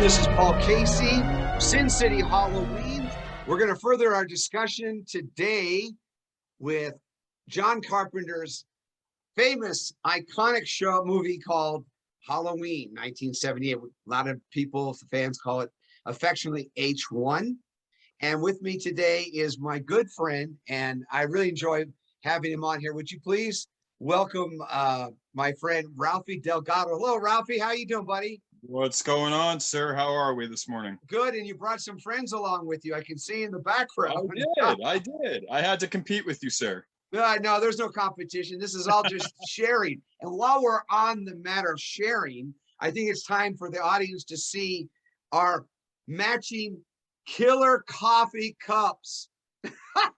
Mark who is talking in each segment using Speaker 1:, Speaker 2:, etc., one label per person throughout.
Speaker 1: This is Paul Casey, Sin City Halloween. We're going to further our discussion today with John Carpenter's famous, iconic movie called Halloween, 1978. A lot of people, fans call it affectionately H1. And with me today is my good friend, and I really enjoy having him on here. Would you please welcome my friend, Ralph Delgado. Hello, Ralphie. How you doing, buddy?
Speaker 2: What's going on, sir? How are we this morning?
Speaker 1: Good, and you brought some friends along with you. I can see in the background.
Speaker 2: I did. I had to compete with you, sir.
Speaker 1: No, there's no competition. This is all just sharing. And while we're on the matter of sharing, I think it's time for the audience to see our matching killer coffee cups. Look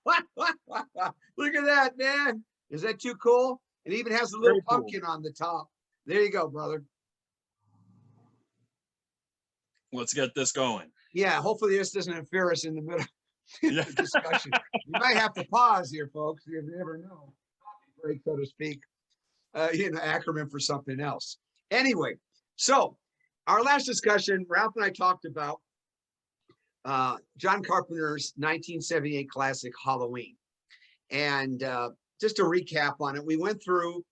Speaker 1: at that, man. Is that too cool? It even has a little pumpkin on the top. There you go, brother.
Speaker 2: Let's get this going.
Speaker 1: Yeah, hopefully this doesn't interfere us in the middle of the discussion. You might have to pause here, folks. You never know. Coffee break, so to speak. Acronym for something else. Anyway, so our last discussion, Ralph and I talked about John Carpenter's 1978 classic Halloween. And just to recap on it, we went through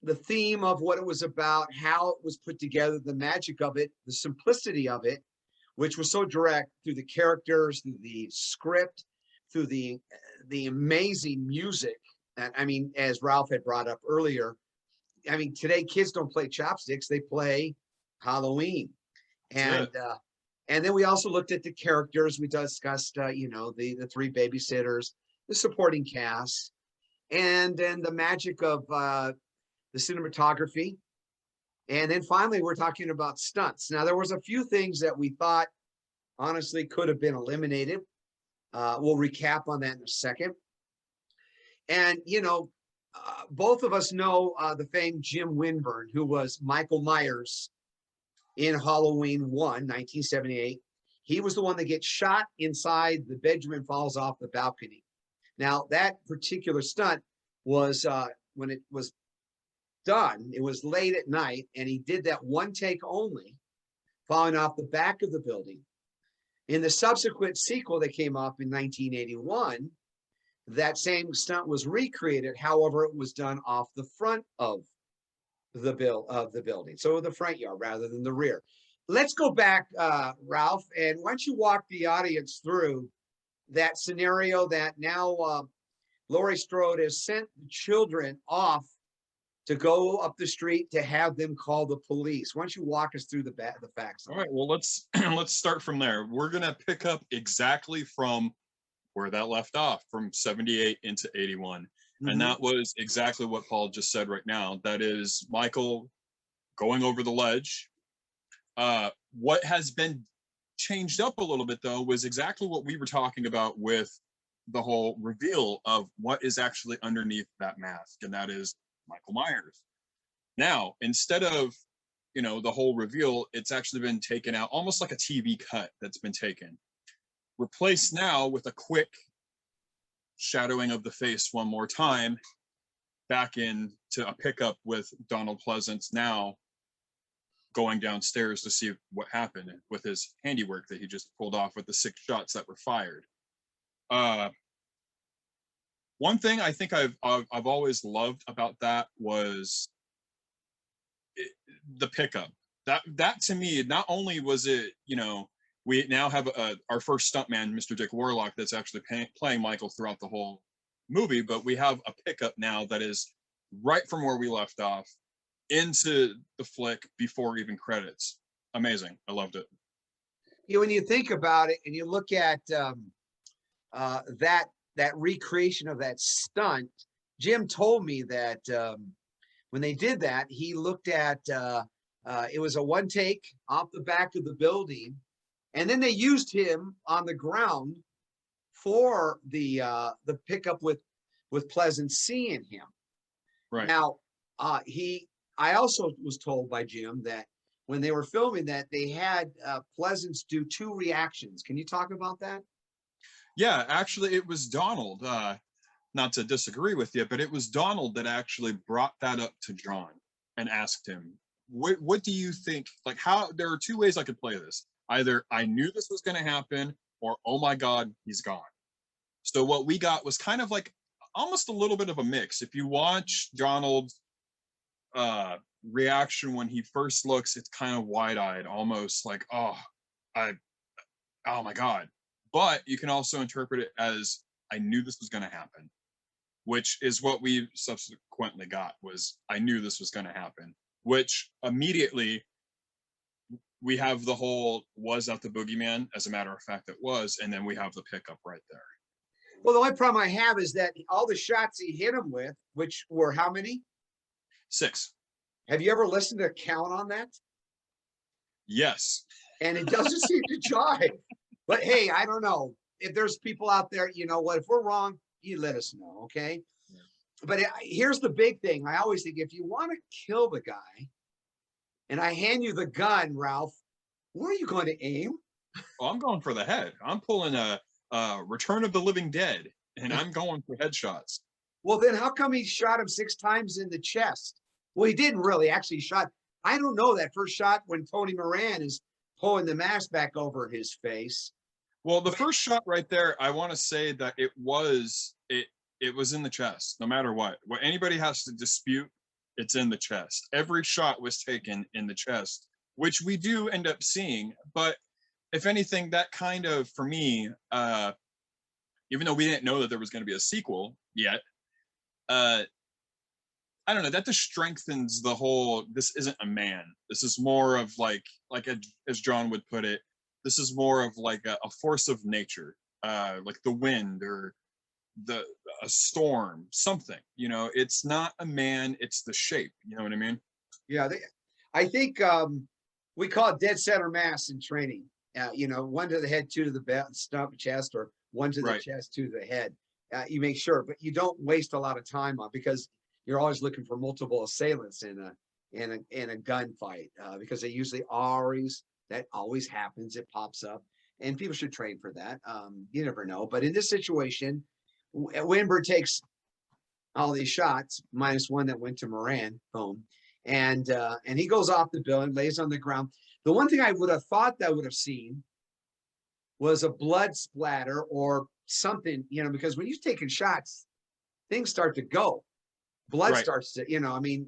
Speaker 1: the theme of what it was about, how it was put together, the magic of it, the simplicity of it, which was so direct through the characters, through the script, through the amazing music. And I mean, as Ralph had brought up earlier, I mean, today kids don't play chopsticks, they play Halloween. And then we also looked at the characters. We discussed, the three babysitters, the supporting cast, and then the magic of the cinematography. And then finally, we're talking about stunts. Now, there was a few things that we thought, honestly, could have been eliminated. We'll recap on that in a second. And, both of us know the famed Jim Winburn, who was Michael Myers in Halloween 1, 1978. He was the one that gets shot inside the bedroom and falls off the balcony. Now, that particular stunt was, when it was done, it was late at night, and he did that one take only, falling off the back of the building. In the subsequent sequel that came up in 1981, that same stunt was recreated. However, it was done off the front of the building, so the front yard rather than the rear. Let's go back, Ralph, and why don't you walk the audience through that scenario that now Laurie Strode has sent the children off to go up the street to have them call the police. Why don't you walk us through the facts?
Speaker 2: All right, well, let's start from there. We're going to pick up exactly from where that left off, from 78 into 81. Mm-hmm. And that was exactly what Paul just said right now. That is Michael going over the ledge. What has been changed up a little bit, though, was exactly what we were talking about with the whole reveal of what is actually underneath that mask, and that is Michael Myers. Now, instead of, the whole reveal, it's actually been taken out, almost like a TV cut that's been taken. Replaced now with a quick shadowing of the face one more time, back into a pickup with Donald Pleasance now going downstairs to see what happened with his handiwork that he just pulled off with the 6 shots that were fired. One thing I think I've always loved about that was the pickup. That to me, not only was it, we now have our first stuntman, Mr. Dick Warlock, that's actually playing Michael throughout the whole movie, but we have a pickup now that is right from where we left off into the flick before even credits. Amazing. I loved it.
Speaker 1: When you think about it and you look at that recreation of that stunt, Jim told me that when they did that, he looked at it was a one take off the back of the building, and then they used him on the ground for the pickup with Pleasance seeing him.
Speaker 2: Right.
Speaker 1: Now, I also was told by Jim that when they were filming that, they had Pleasance do 2 reactions. Can you talk about that?
Speaker 2: Yeah, actually, it was Donald. Not to disagree with you, but it was Donald that actually brought that up to John and asked him, what do you think? Like, how, there are 2 ways I could play this. Either I knew this was going to happen, or oh my God, he's gone. So what we got was kind of like almost a little bit of a mix. If you watch Donald's reaction when he first looks, it's kind of wide-eyed, almost like, oh my God. But you can also interpret it as, I knew this was going to happen, which is what we subsequently got, was I knew this was going to happen, which immediately we have the whole, was that the boogeyman? As a matter of fact, it was. And then we have the pickup right there.
Speaker 1: Well, the only problem I have is that all the shots he hit him with, which were how many?
Speaker 2: 6.
Speaker 1: Have you ever listened to a count on that?
Speaker 2: Yes.
Speaker 1: And it doesn't seem to jive. But hey, I don't know. If there's people out there, you know what, if we're wrong, you let us know, okay? Yeah. But here's the big thing. I always think, if you want to kill the guy and I hand you the gun, Ralph, where are you going to aim?
Speaker 2: Well, I'm going for the head. I'm pulling a Return of the Living Dead, and I'm going for headshots.
Speaker 1: Well, then how come he shot him 6 times in the chest? Well, he didn't really actually shot. I don't know, that first shot when Tony Moran is pulling the mask back over his face.
Speaker 2: Well, the first shot right there, I want to say that it was in the chest, no matter what. What anybody has to dispute, it's in the chest. Every shot was taken in the chest, which we do end up seeing. But if anything, that kind of, for me, even though we didn't know that there was going to be a sequel yet, I don't know, that just strengthens the whole, this isn't a man. This is more of like as John would put it, this is more of like a force of nature, like the wind or a storm, something, you know. It's not a man, it's the shape, you know what I mean?
Speaker 1: Yeah, I think we call it dead center mass in training. You know, 1 to the head, 2 to the stump, chest, or 1 to the chest, 2 to the head. You make sure, but you don't waste a lot of time on, because you're always looking for multiple assailants in a gunfight, because they usually that always happens. It pops up, and people should train for that. You never know, but in this situation, Winberg takes all these shots minus 1 that went to Moran, boom, and he goes off the building, lays on the ground. The one thing I would have thought that I would have seen was a blood splatter or something, you know, because when you're taking shots, things start to go. Blood starts to, you know, I mean,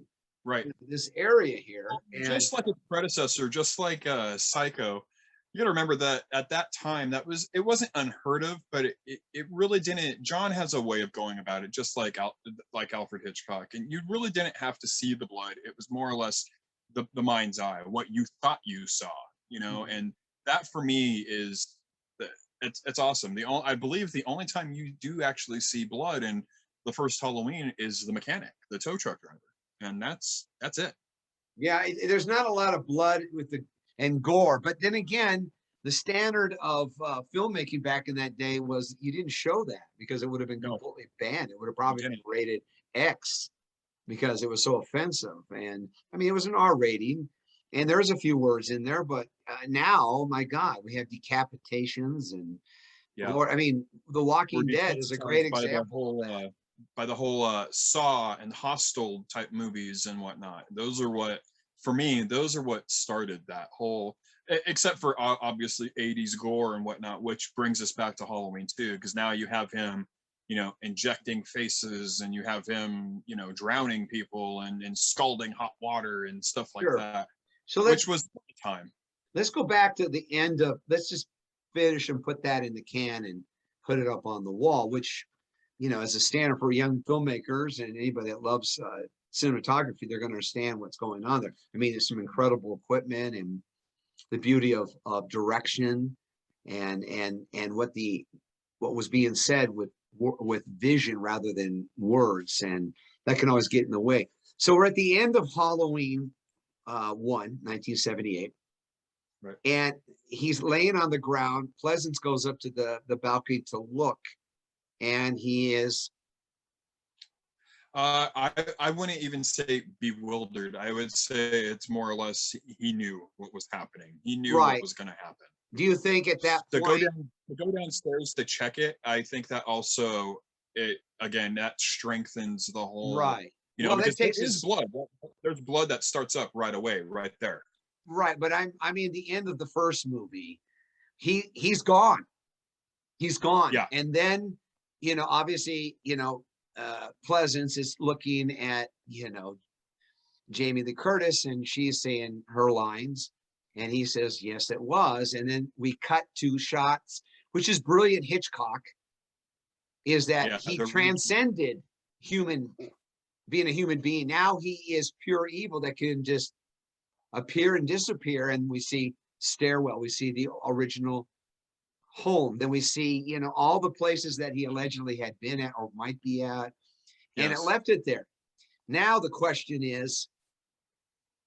Speaker 1: this area here.
Speaker 2: And just like its predecessor, just like Psycho, you gotta remember that at that time, it wasn't unheard of, but it really didn't. John has a way of going about it, just like Alfred Hitchcock, and you really didn't have to see the blood. It was more or less the mind's eye, what you thought you saw, you know. Mm-hmm. And that for me is it's awesome. I believe the only time you do actually see blood in the first Halloween is the mechanic, the tow truck driver, and that's it.
Speaker 1: Yeah, there's not a lot of blood and gore, but then again, the standard of filmmaking back in that day was you didn't show that, because it would have been completely banned. It would have probably been rated X because it was so offensive. And I mean, it was an R rating, and there's a few words in there, but now, my God, we have decapitations and Lord, I mean, The Walking Dead is a great example.
Speaker 2: By the whole Saw and Hostel type movies and whatnot. Those are what started that whole, except for obviously 80s gore and whatnot, which brings us back to Halloween too, because now you have him, you know, injecting faces, and you have him, you know, drowning people and scalding hot water and stuff like that. So which was the time.
Speaker 1: Let's go back to the end of, let's just finish and put that in the can and put it up on the wall, which, you know, as a standard for young filmmakers and anybody that loves cinematography, they're going to understand what's going on there. I mean, there's some incredible equipment and the beauty of direction and what was being said with vision rather than words, and that can always get in the way. So we're at the end of Halloween 1978.
Speaker 2: Right.
Speaker 1: And he's laying on the ground. Pleasance goes up to the balcony to look, and he is
Speaker 2: I wouldn't even say bewildered. I would say it's more or less he knew what was happening. He knew what was going to happen.
Speaker 1: Do you think at that point
Speaker 2: to go downstairs to check it, I think that also that strengthens the whole, you know, because there is blood. There's blood that starts up right away, right there.
Speaker 1: right. But I mean, the end of the first movie, he's gone. He's gone.
Speaker 2: Yeah.
Speaker 1: And then, obviously, Pleasance is looking at, Jamie Lee Curtis, and she's saying her lines. And he says, yes, it was. And then we cut to shots, which is brilliant Hitchcock, is that
Speaker 2: Yeah,
Speaker 1: he transcended being a human being. Now he is pure evil that can just appear and disappear. And we see Stairwell, we see the original home, then we see, all the places that he allegedly had been at or might be at, and it left it there. Now the question is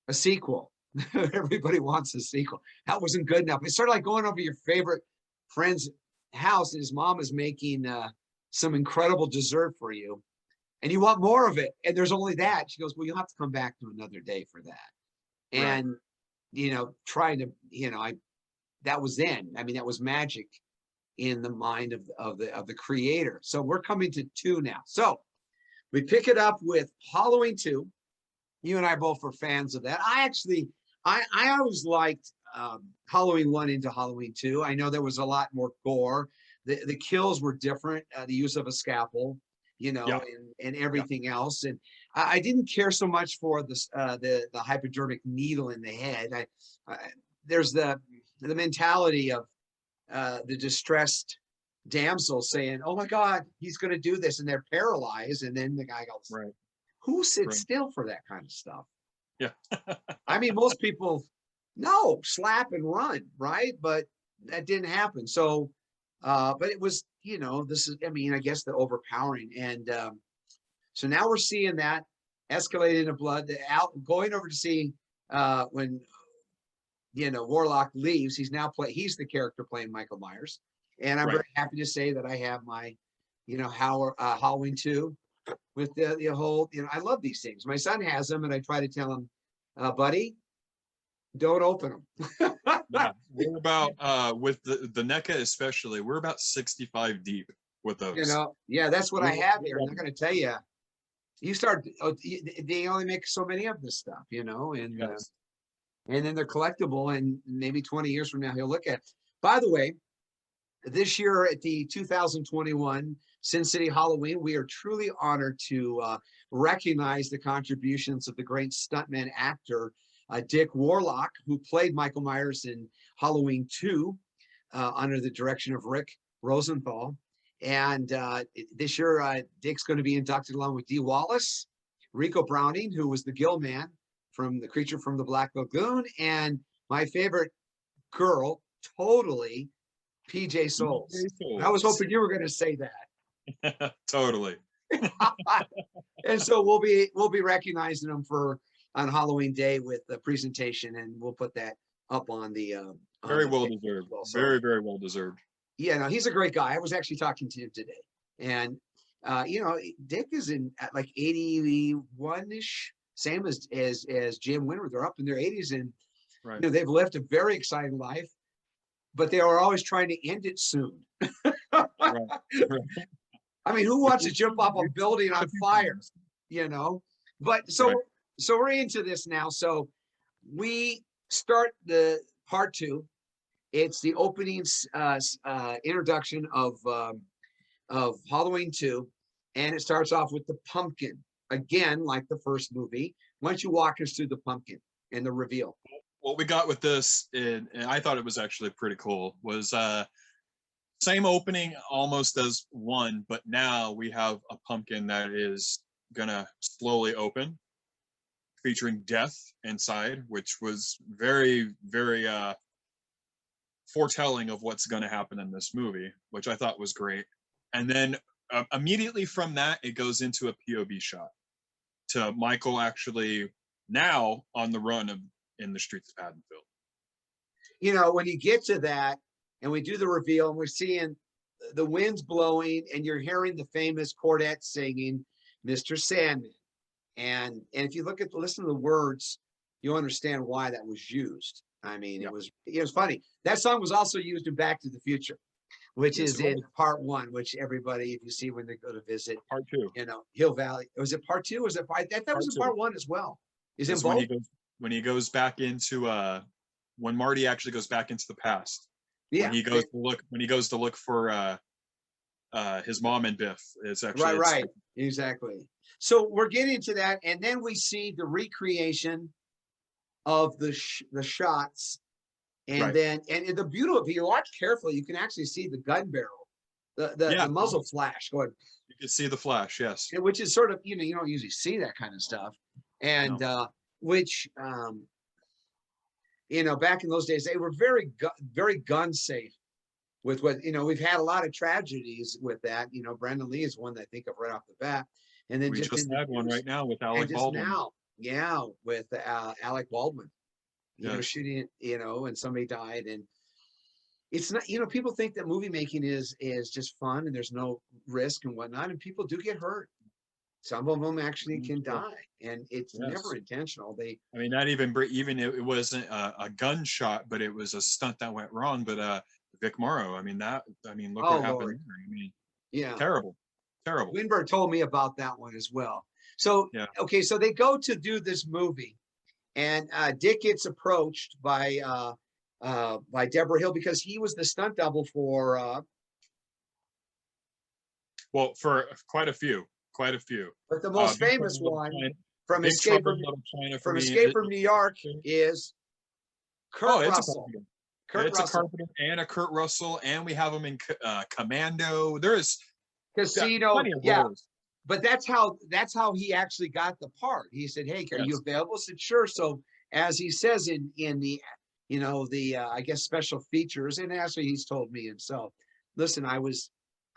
Speaker 1: a sequel. Everybody wants a sequel. That wasn't good enough. It's sort of like going over your favorite friend's house and his mom is making some incredible dessert for you and you want more of it, and there's only that. She goes, well, you'll have to come back to another day for that. And trying to, that was then. I mean, that was magic in the mind of the creator. So we're coming to 2 now. So we pick it up with Halloween 2. You and I both were fans of that. I always liked Halloween 1 into Halloween 2. I know there was a lot more gore. The kills were different. The use of a scalpel, and everything else. And I didn't care so much for the hypodermic needle in the head. There's the mentality of the distressed damsel saying, oh my God, he's going to do this. And they're paralyzed. And then the guy goes,
Speaker 2: right.
Speaker 1: Who sits still for that kind of stuff?
Speaker 2: Yeah.
Speaker 1: I mean, most people, no, slap and run, right? But that didn't happen. So, but it was, this is, I guess the overpowering. And so now we're seeing that escalate into blood, going over to see when, Warlock leaves. He's the character playing Michael Myers. And I'm very happy to say that I have my, Halloween 2 with the whole, I love these things. My son has them and I try to tell him, buddy, don't open them.
Speaker 2: Yeah, we're about with the NECA especially, we're about 65 deep with those.
Speaker 1: That's what I have here. And I'm going to tell you, they only make so many of this stuff, and then they're collectible, and maybe 20 years from now, he'll look at it. By the way, this year at the 2021 Sin City Halloween, we are truly honored to recognize the contributions of the great stuntman actor, Dick Warlock, who played Michael Myers in Halloween 2 under the direction of Rick Rosenthal. And this year, Dick's going to be inducted along with Dee Wallace, Rico Browning, who was the Gill Man from The Creature from the Black Lagoon, and my favorite girl, totally, PJ Souls. I was hoping you were going to say that.
Speaker 2: Totally.
Speaker 1: And so we'll be recognizing them on Halloween Day with the presentation, and we'll put that up on the
Speaker 2: very well deserved. Well. So, very, very well deserved.
Speaker 1: Yeah, no, he's a great guy. I was actually talking to him today, and Dick is in at like 81-ish, same as Jim Winter. They're up in their 80s, and they've lived a very exciting life, but they are always trying to end it soon. Right. I mean, who wants to jump off a building on fire? But so we're into this now. So we start the part 2. It's the opening introduction of Halloween 2, and it starts off with the pumpkin again, like the first movie. Why don't you walk us through the pumpkin and the reveal?
Speaker 2: What we got with this, and I thought it was actually pretty cool, was same opening almost as 1, but now we have a pumpkin that is gonna slowly open, featuring death inside, which was very, very foretelling of what's going to happen in this movie, which I thought was great. And then immediately from that, it goes into a POV shot to Michael actually now on the run in the streets of Haddonfield.
Speaker 1: When you get to that and we do the reveal and we're seeing the wind's blowing and you're hearing the famous quartet singing Mr. Sandman. And if you listen to the words, you understand why that was used. I mean, it was funny. That song was also used in Back to the Future, which is in part 1, which everybody, if you see when they go to visit
Speaker 2: part 2,
Speaker 1: Hill Valley. Was it part 2? Was it part? I thought it was in part 1 as well. Is it both?
Speaker 2: when he goes back into when Marty actually goes back into the past.
Speaker 1: Yeah.
Speaker 2: When he goes to look for his mom and Biff. It's actually
Speaker 1: Right. Exactly. So we're getting to that, and then we see the recreation of the shots, and
Speaker 2: right.
Speaker 1: then and the beautiful. If you watch carefully, you can actually see the gun barrel, the muzzle flash going.
Speaker 2: You can see the flash, yes.
Speaker 1: Which is sort of, you don't usually see that kind of stuff, and
Speaker 2: No.
Speaker 1: which back in those days they were very gun safe with what we've had a lot of tragedies with that. Brandon Lee is one that I think of right off the bat, and then
Speaker 2: We just had one right now with Alec Baldwin.
Speaker 1: With Alec Baldwin,
Speaker 2: Yes.
Speaker 1: shooting, and somebody died, and it's not, people think that movie making is just fun and there's no risk and whatnot, and people do get hurt. Some of them actually can die, and it's never intentional.
Speaker 2: Not even it wasn't a gunshot, but it was a stunt that went wrong. But Vic Morrow, look what happened there. Terrible.
Speaker 1: Winberg told me about that one as well. So okay, so they go to do this movie, and Dick gets approached by Deborah Hill because he was the stunt double for
Speaker 2: for quite a few.
Speaker 1: But the most famous one from Escape from New York is Kurt Russell.
Speaker 2: It's a Carpenter and a Kurt Russell, and we have him in Commando. There is
Speaker 1: Casino, but that's how he actually got the part. He said, "Hey, are you available?" I said, "Sure." So as he says in the I guess special features, and actually he's told me himself, listen, I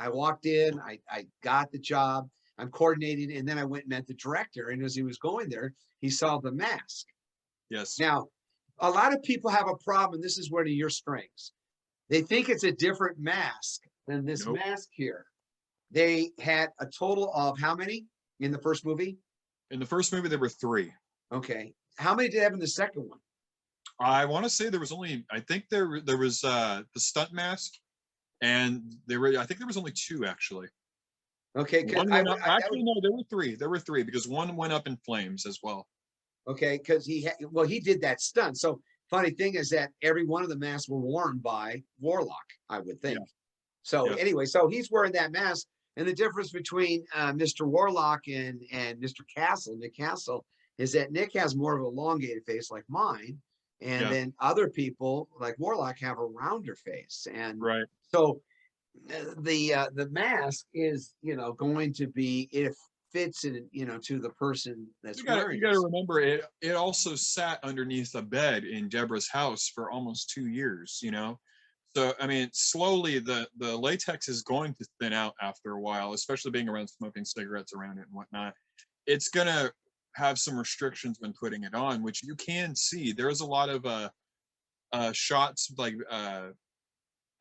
Speaker 1: walked in, I got the job, I'm coordinating, and then I went and met the director, and as he was going there, he saw the mask.
Speaker 2: Yes.
Speaker 1: Now, a lot of people have a problem, and this is one of your strengths. They think it's a different mask than this mask here. They had a total of how many in the first movie?
Speaker 2: In the first movie, there were 3.
Speaker 1: Okay. How many did they have in the second one?
Speaker 2: I want to say there was only, I think there was the stunt mask, and I think there was only 2 actually.
Speaker 1: Okay.
Speaker 2: No, there were 3. There were 3 because one went up in flames as well.
Speaker 1: Okay, because he did that stunt. So funny thing is that every one of the masks were worn by Warlock, I would think. Yeah. So anyway, so he's wearing that mask, and the difference between Mr. Warlock and Mr. Castle, Nick Castle, is that Nick has more of an elongated face like mine, and then other people like Warlock have a rounder face, and so the mask is going to be, it fits in to the person that's wearing it.
Speaker 2: You got to remember it also sat underneath a bed in Deborah's house for almost 2 years. So slowly the latex is going to thin out after a while, especially being around smoking cigarettes around it and whatnot. It's gonna have some restrictions when putting it on, which you can see. There's a lot of shots like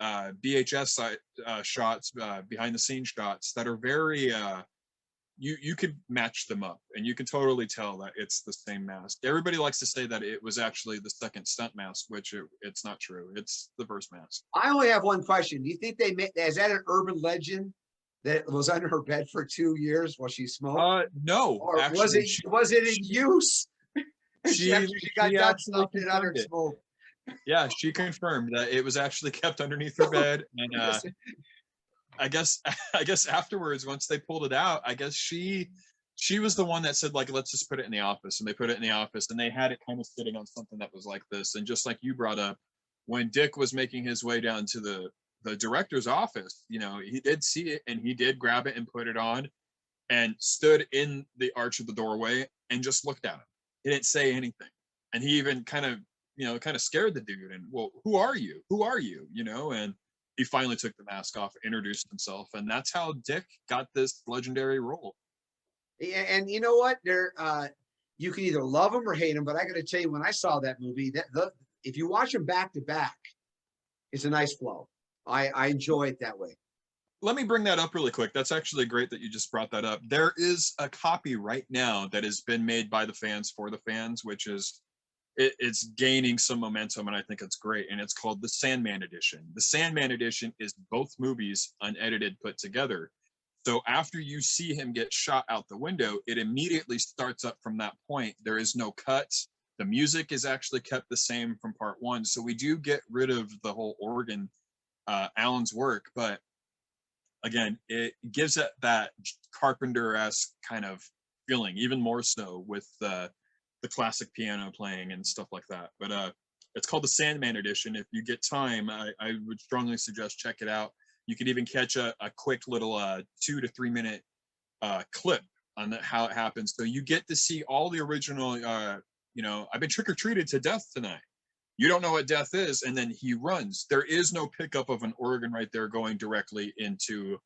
Speaker 2: VHS shots, behind the scenes shots that are very you could match them up, and you can totally tell that it's the same mask. Everybody likes to say that it was actually the second stunt mask, which it's not true. It's the first mask.
Speaker 1: I only have one question. Do you think is that an urban legend that it was under her bed for 2 years while she smoked?
Speaker 2: No.
Speaker 1: Or actually, was it in use? She got done stuffing it under smoke.
Speaker 2: Yeah, she confirmed that it was actually kept underneath her bed, and I guess afterwards, once they pulled it out, I guess she was the one that said, like, let's just put it in the office, and they put it in the office, and they had it kind of sitting on something that was like this. And just like you brought up, when Dick was making his way down to the director's office, he did see it, and he did grab it and put it on, and stood in the arch of the doorway and just looked at him. He didn't say anything, and he even kind of scared the dude. And, well, who are you? And he finally took the mask off, introduced himself, and that's how Dick got this legendary role.
Speaker 1: Yeah, and you know what? You can either love him or hate him, but I got to tell you, when I saw that movie, if you watch them back to back, it's a nice flow. I enjoy it that way.
Speaker 2: Let me bring that up really quick. That's actually great that you just brought that up. There is a copy right now that has been made by the fans for the fans, which is it's gaining some momentum, and I think it's great. And it's called the Sandman Edition. The Sandman Edition is both movies unedited put together. So after you see him get shot out the window, it immediately starts up from that point. There is no cuts. The music is actually kept the same from part one. So we do get rid of the whole organ, Alan's work, but again, it gives it that Carpenter-esque kind of feeling, even more so with the classic piano playing and stuff like that. But it's called the Sandman edition. If you get time, I would strongly suggest check it out. You could even catch a quick little 2 to 3 minute clip on how it happens. So you get to see all the original, I've been trick-or-treated to death tonight. You don't know what death is, and then he runs. There is no pickup of an organ right there going directly into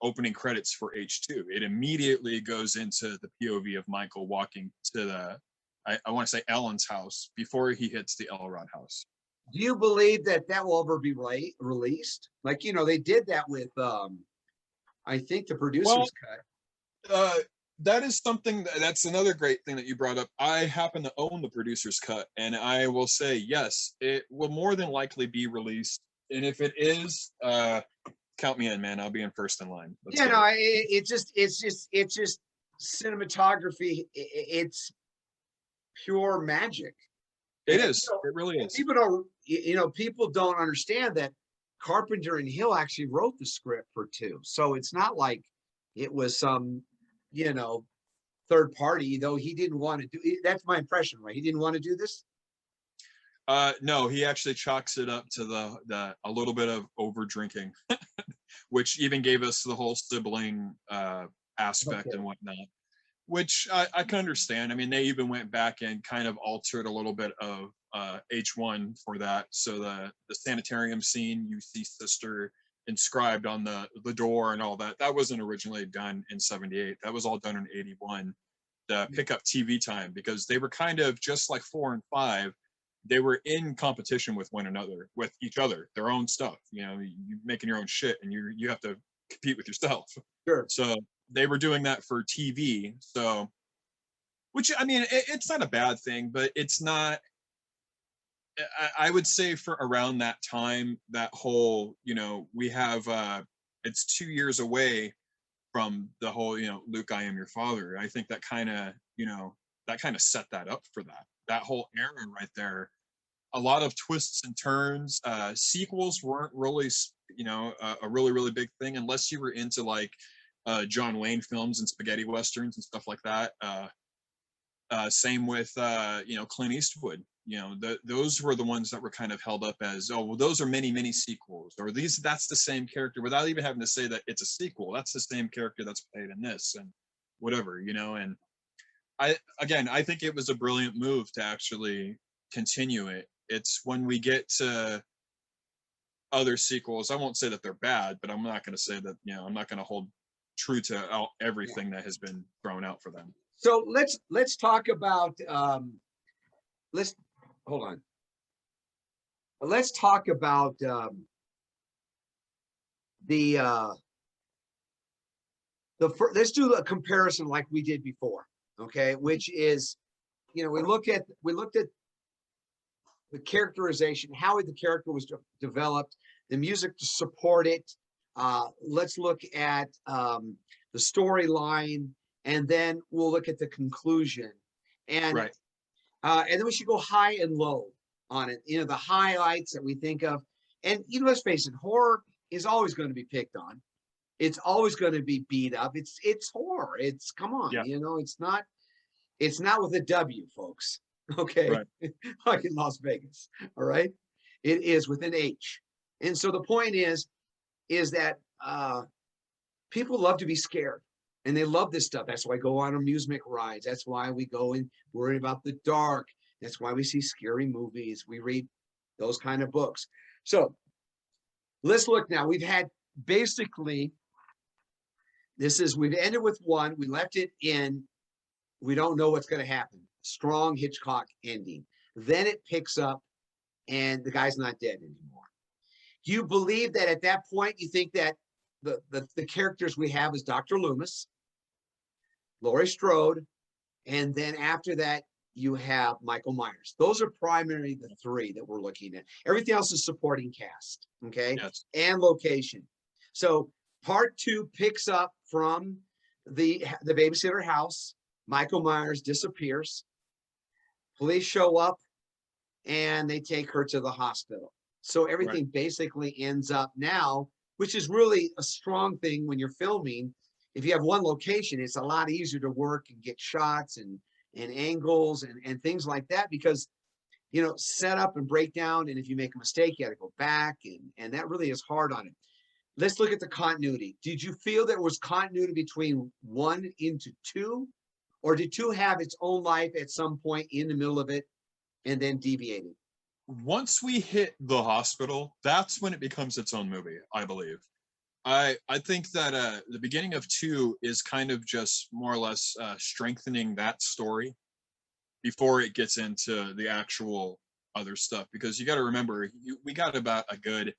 Speaker 2: opening credits for H2. It immediately goes into the POV of Michael walking to the, I want to say Ellen's house before he hits the Elrod house.
Speaker 1: Do you believe that will ever be released? Like, they did that with, I think the producer's cut.
Speaker 2: That is something that's another great thing that you brought up. I happen to own the producer's cut, and I will say, yes, it will more than likely be released. And if it is, count me in, man. I'll be in first in line.
Speaker 1: It's just cinematography. It's pure magic.
Speaker 2: It is. It really is.
Speaker 1: People don't understand that Carpenter and Hill actually wrote the script for 2. So it's not like it was some, third party, though he didn't want to do it. That's my impression, right? He didn't want to do this.
Speaker 2: No, he actually chalks it up to the a little bit of over drinking, which even gave us the whole sibling aspect and whatnot, which I can understand. I mean, they even went back and kind of altered a little bit of H1 for that. So the sanitarium scene, you see sister inscribed on the door and all that. That wasn't originally done in 78. That was all done in 81 to pick up TV time, because they were kind of just like 4 and 5. They were in competition with one another, with each other, their own stuff. You're making your own shit, and you have to compete with yourself.
Speaker 1: Sure.
Speaker 2: So they were doing that for TV. So, which, I mean, it's not a bad thing, but it's not. I would say for around that time, that whole, we have, it's 2 years away from the whole, Luke, I am your father. I think that kind of set that up for that whole era right there. A lot of twists and turns. Sequels weren't really, a really, really big thing unless you were into like John Wayne films and spaghetti westerns and stuff like that. Same with, Clint Eastwood. Those were the ones that were kind of held up as, oh, well, those are many sequels, or that's the same character, without even having to say that it's a sequel. That's the same character that's played in this and whatever, and I think it was a brilliant move to actually continue it. It's when we get to other sequels, I won't say that they're bad, but I'm not going to say that, I'm not going to hold true to everything that has been thrown out for them.
Speaker 1: So let's talk about, hold on. Let's talk about let's do a comparison like we did before, okay? Which is, we looked at the characterization, how the character was developed, the music to support it. Let's look at the storyline, and then we'll look at the conclusion. And
Speaker 2: right.
Speaker 1: And then we should go high and low on it. The highlights that we think of. And let's face it, horror is always going to be picked on. It's always going to be beat up. It's horror. It's, come on,
Speaker 2: yeah.
Speaker 1: It's not with a W, folks. Okay.
Speaker 2: Right.
Speaker 1: Like in Las Vegas. All right. It is with an H. And so the point is that people love to be scared. And they love this stuff. That's why I go on amusement rides. That's why we go and worry about the dark. That's why we see scary movies. We read those kind of books. So let's look now. We've had basically, we've ended with 1. We left it in. We don't know what's going to happen. Strong Hitchcock ending. Then it picks up and the guy's not dead anymore. Do you believe that at that point, you think that the characters we have is Dr. Loomis, Laurie Strode, and then after that, you have Michael Myers. Those are primarily the 3 that we're looking at. Everything else is supporting cast, okay?
Speaker 2: Yes.
Speaker 1: And location. So part 2 picks up from the babysitter house. Michael Myers disappears. Police show up and they take her to the hospital. So
Speaker 2: Right.
Speaker 1: everything basically ends up now, which is really a strong thing when you're filming. If you have one location, it's a lot easier to work and get shots and angles and things like that, because set up and break down. And if you make a mistake, you got to go back, and that really is hard on it. Let's look at the continuity. Did you feel there was continuity between 1 into 2, or did 2 have its own life at some point in the middle of it and then deviated?
Speaker 2: Once we hit the hospital, that's when it becomes its own movie, I believe. I think that the beginning of 2 is kind of just more or less strengthening that story before it gets into the actual other stuff. Because you got to remember, we got about a good,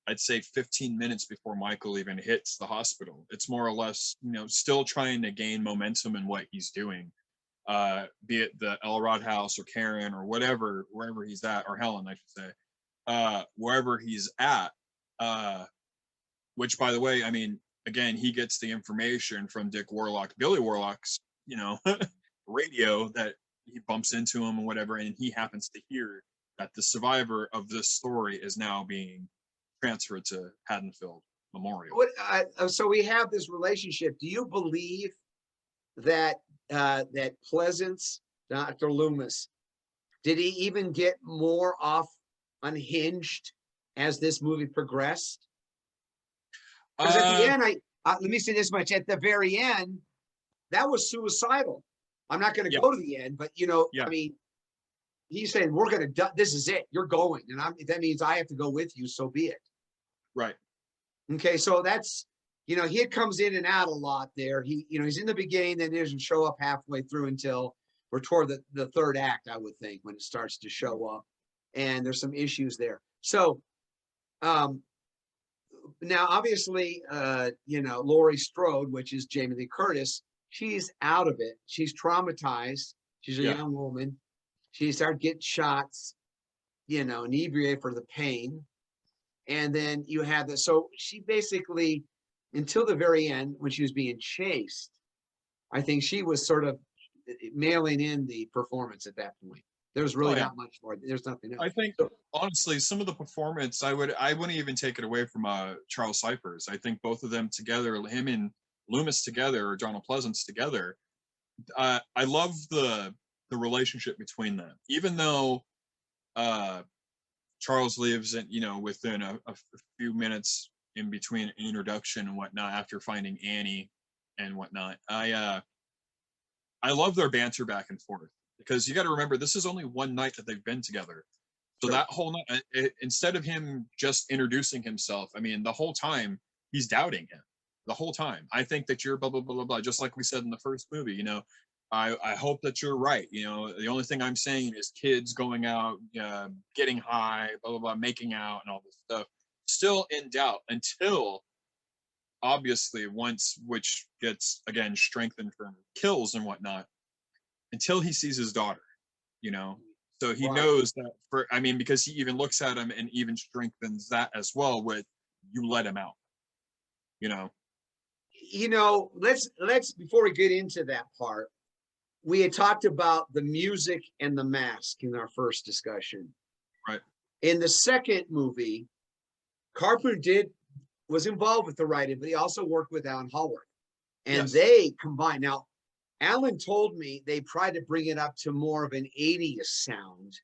Speaker 2: I'd say, 15 minutes before Michael even hits the hospital. It's more or less, still trying to gain momentum in what he's doing, be it the Elrod house or Karen or whatever, wherever he's at, or Helen, I should say, wherever he's at. Which, by the way, I mean, again, he gets the information from Billy Warlock's, radio, that he bumps into him and whatever, and he happens to hear that the survivor of this story is now being transferred to Haddonfield Memorial.
Speaker 1: So we have this relationship. Do you believe that that Pleasance, Dr. Loomis, did he even get more off unhinged as this movie progressed? Because at the end, let me say this much: at the very end, that was suicidal. I'm not going to go to the end, but I mean, he's saying, "We're going to. This is it. You're going, and that means I have to go with you. So be it."
Speaker 2: Right.
Speaker 1: Okay, so that's he comes in and out a lot there. He's in the beginning, then he doesn't show up halfway through until we're toward the third act, I would think, when it starts to show up, and there's some issues there. So, now obviously, Laurie Strode, which is Jamie Lee Curtis, she's out of it. She's traumatized. She's a young woman. She started getting shots, inebriated for the pain. And then you have this. So she basically, until the very end, when she was being chased, I think she was sort of mailing in the performance at that point. There's really not much more. There's nothing else.
Speaker 2: I think, honestly, some of the performance, I wouldn't even take it away from Charles Cyphers. I think both of them together, him and Loomis together, or Donald Pleasance together, I love the relationship between them. Even though Charles leaves, within a few minutes in between introduction and whatnot, after finding Annie and whatnot, I love their banter back and forth, because you got to remember, this is only one night that they've been together. So that whole night, instead of him just introducing himself, I mean, the whole time he's doubting him. The whole time, I think that you're blah blah blah blah blah. Just like we said in the first movie, I hope that you're right. The only thing I'm saying is kids going out, getting high, blah blah blah, making out, and all this stuff. Still in doubt until, obviously, which gets again strengthened from kills and whatnot, until he sees his daughter. So he knows that because he even looks at him and even strengthens that as well with, you let him out.
Speaker 1: Let's before we get into that part, we had talked about the music and the mask in our first discussion.
Speaker 2: Right.
Speaker 1: In the second movie, Carpenter was involved with the writing, but he also worked with Alan Hallworth, and they combined. Now, Alan told me they tried to bring it up to more of an 80s sound,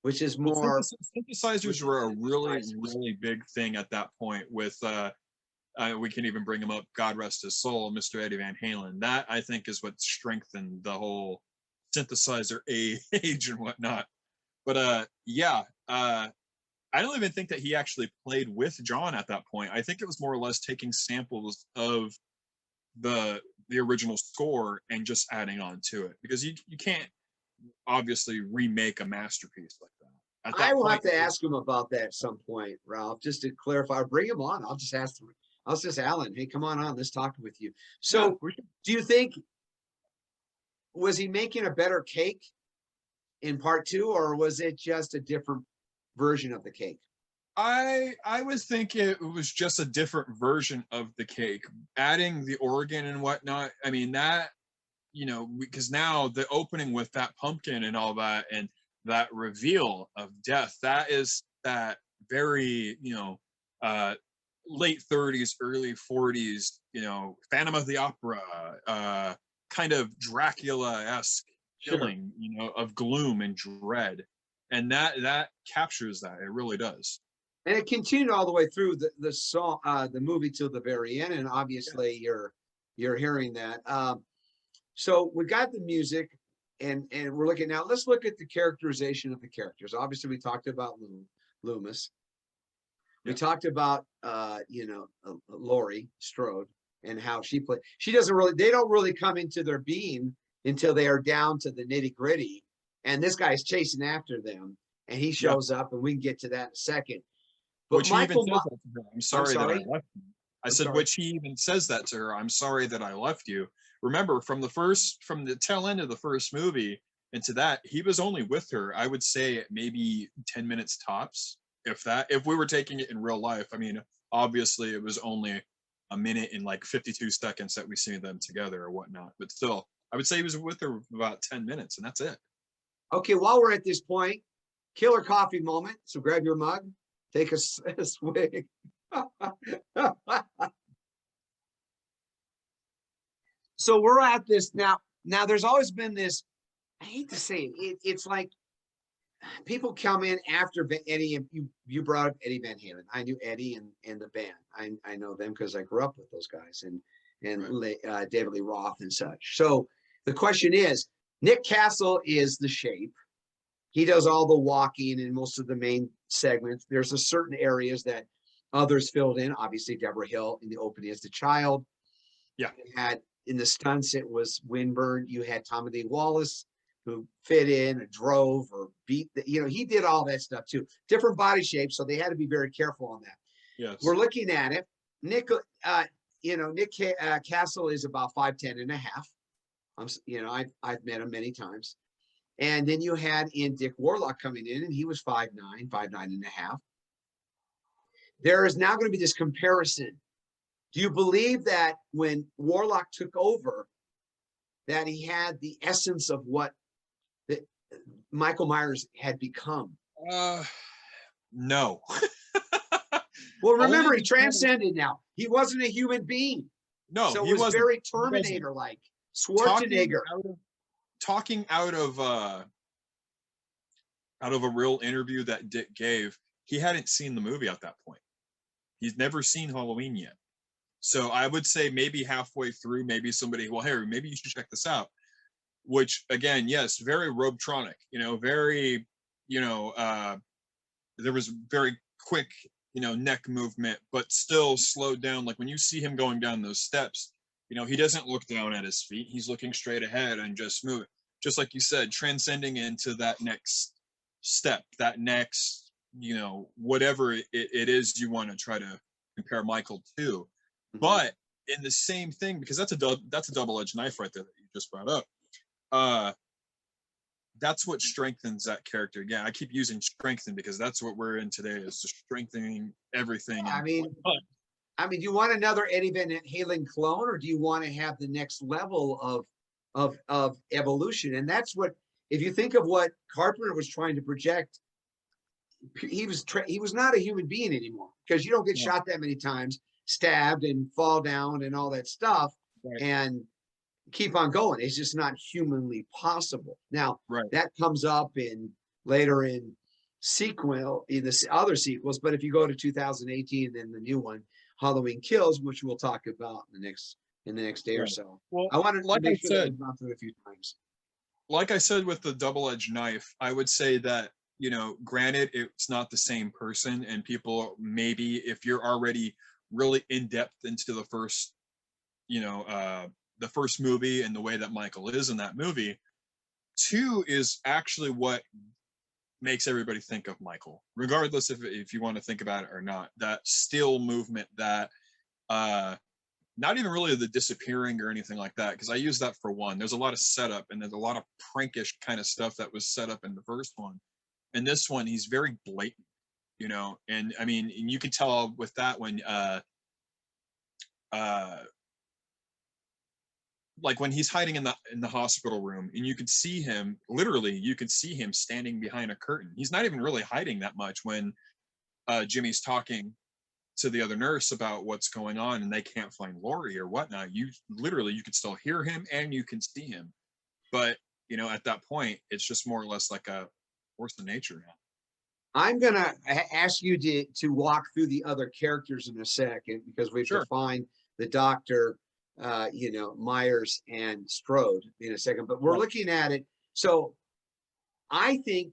Speaker 1: which is more.
Speaker 2: Synthesizers were a really, really big thing at that point with, we can even bring him up, God rest his soul, Mr. Eddie Van Halen. That, I think, is what strengthened the whole synthesizer age and whatnot. But I don't even think that he actually played with John at that point. I think it was more or less taking samples of the original score and just adding on to it, because you can't obviously remake a masterpiece like that.
Speaker 1: I will have to ask him about that at some point, Ralph, just to clarify. Bring him on. I'll just ask him. I'll just Alan, hey, come on, let's talk with you. So do you think, was he making a better cake in part 2, or was it just a different version of the cake?
Speaker 2: I was thinking it was just a different version of the cake, adding the organ and whatnot. I mean, that you know, because now the opening with that pumpkin and all that, and that reveal of death, that is that very, you know, late 30s, early 40s, you know, Phantom of the Opera, kind of Dracula-esque
Speaker 1: Sure.
Speaker 2: feeling, you know, of gloom and dread. And that captures that. It really does.
Speaker 1: And it continued all the way through the song, the movie till the very end. And obviously, you're hearing that. So we got the music, and we're looking now. Let's look at the characterization of the characters. Obviously, we talked about Loomis. We
Speaker 2: Yeah.
Speaker 1: talked about Laurie Strode and how she played. She doesn't really. They don't really come into their being until they are down to the nitty gritty. And this guy's chasing after them, and he
Speaker 2: Yeah.
Speaker 1: shows up, and we can get to that in a second. But
Speaker 2: Which he even
Speaker 1: Michael,
Speaker 2: says that to her. I'm sorry that I
Speaker 1: sorry.
Speaker 2: left you. I
Speaker 1: I'm
Speaker 2: said,
Speaker 1: sorry.
Speaker 2: which he even says that to her. I'm sorry that I left you. Remember, from the tail end of the first movie into that, he was only with her, I would say maybe 10 minutes tops, if that. If we were taking it in real life, I mean, obviously it was only a minute and like 52 seconds that we see them together or whatnot. But still, I would say he was with her about 10 minutes, and that's it.
Speaker 1: Okay, while we're at this point, killer coffee moment. So grab your mug, take a swig. So we're at this now. Now there's always been this, I hate to say it's like people come in after Eddie, and you brought up Eddie Van Halen. I knew Eddie and the band. I know them because I grew up with those guys, and right. David Lee Roth and such. So the question is, Nick Castle is the shape. He does all the walking in most of the main segments. There's a certain areas that others filled in. Obviously, Deborah Hill in the opening as the child.
Speaker 2: Yeah.
Speaker 1: You had in the stunts, it was Winburn. You had Tommy Lee Wallace, who fit in or drove or beat. He did all that stuff too. Different body shapes, so they had to be very careful on that.
Speaker 2: Yes.
Speaker 1: We're looking at it. Nick Castle is about 5'10" and a half. I've met him many times. And then you had in Dick Warlock coming in, and he was 5'9", 5'9" and a half. There is now going to be this comparison. Do you believe that when Warlock took over, that he had the essence of what Michael Myers had become?
Speaker 2: No.
Speaker 1: Well, remember, he transcended now. He wasn't a human being.
Speaker 2: No,
Speaker 1: so
Speaker 2: he
Speaker 1: it was
Speaker 2: wasn't.
Speaker 1: very Terminator-like. Schwarzenegger.
Speaker 2: Talking out of a real interview that Dick gave, he hadn't seen the movie at that point. He's never seen Halloween yet. So I would say maybe halfway through, maybe somebody, well, Harry, maybe you should check this out. Which again, yes, very Robetronic, very, there was very quick, neck movement, but still slowed down. Like when you see him going down those steps, he doesn't look down at his feet. He's looking straight ahead and just moving. Just like you said, transcending into that next step, that next, whatever it is you want to try to compare Michael to. Mm-hmm. But in the same thing, because that's a double-edged knife right there that you just brought up. That's what strengthens that character. Yeah, I keep using strengthen because that's what we're in today, is just strengthening everything.
Speaker 1: I mean, do you want another Eddie Van Halen clone, or do you want to have the next level of evolution? And that's what, if you think of what Carpenter was trying to project, he was not a human being anymore, because you don't get shot that many times, stabbed and fall down and all that stuff, right, and keep on going. It's just not humanly possible. Now, right, that comes up later in the other sequels. But if you go to 2018, then the new one, Halloween Kills, which we'll talk about in the next day, right, or so. Well, I wanted to make sure that I've gone through it a few times.
Speaker 2: Like I said with the double-edged knife, I would say that, granted, it's not the same person, and people, maybe if you're already really in depth into the first, the first movie and the way that Michael is in that movie, 2 is actually what makes everybody think of Michael, regardless if you want to think about it or not. That still movement, that not even really the disappearing or anything like that, because I use that for 1. There's a lot of setup, and there's a lot of prankish kind of stuff that was set up in the first one. And this one, he's very blatant, and I mean, and you can tell with that one, like when he's hiding in the hospital room, and you could see him, literally you could see him standing behind a curtain. He's not even really hiding that much when Jimmy's talking to the other nurse about what's going on, and they can't find Lori or whatnot. You literally, you can still hear him and you can see him, but you know, at that point it's just more or less like a force of nature now.
Speaker 1: I'm gonna ask you to walk through the other characters in a second, because we have to
Speaker 2: Sure.
Speaker 1: find the doctor, you know, Myers and Strode in a second. But we're
Speaker 2: Right.
Speaker 1: looking at it. So I think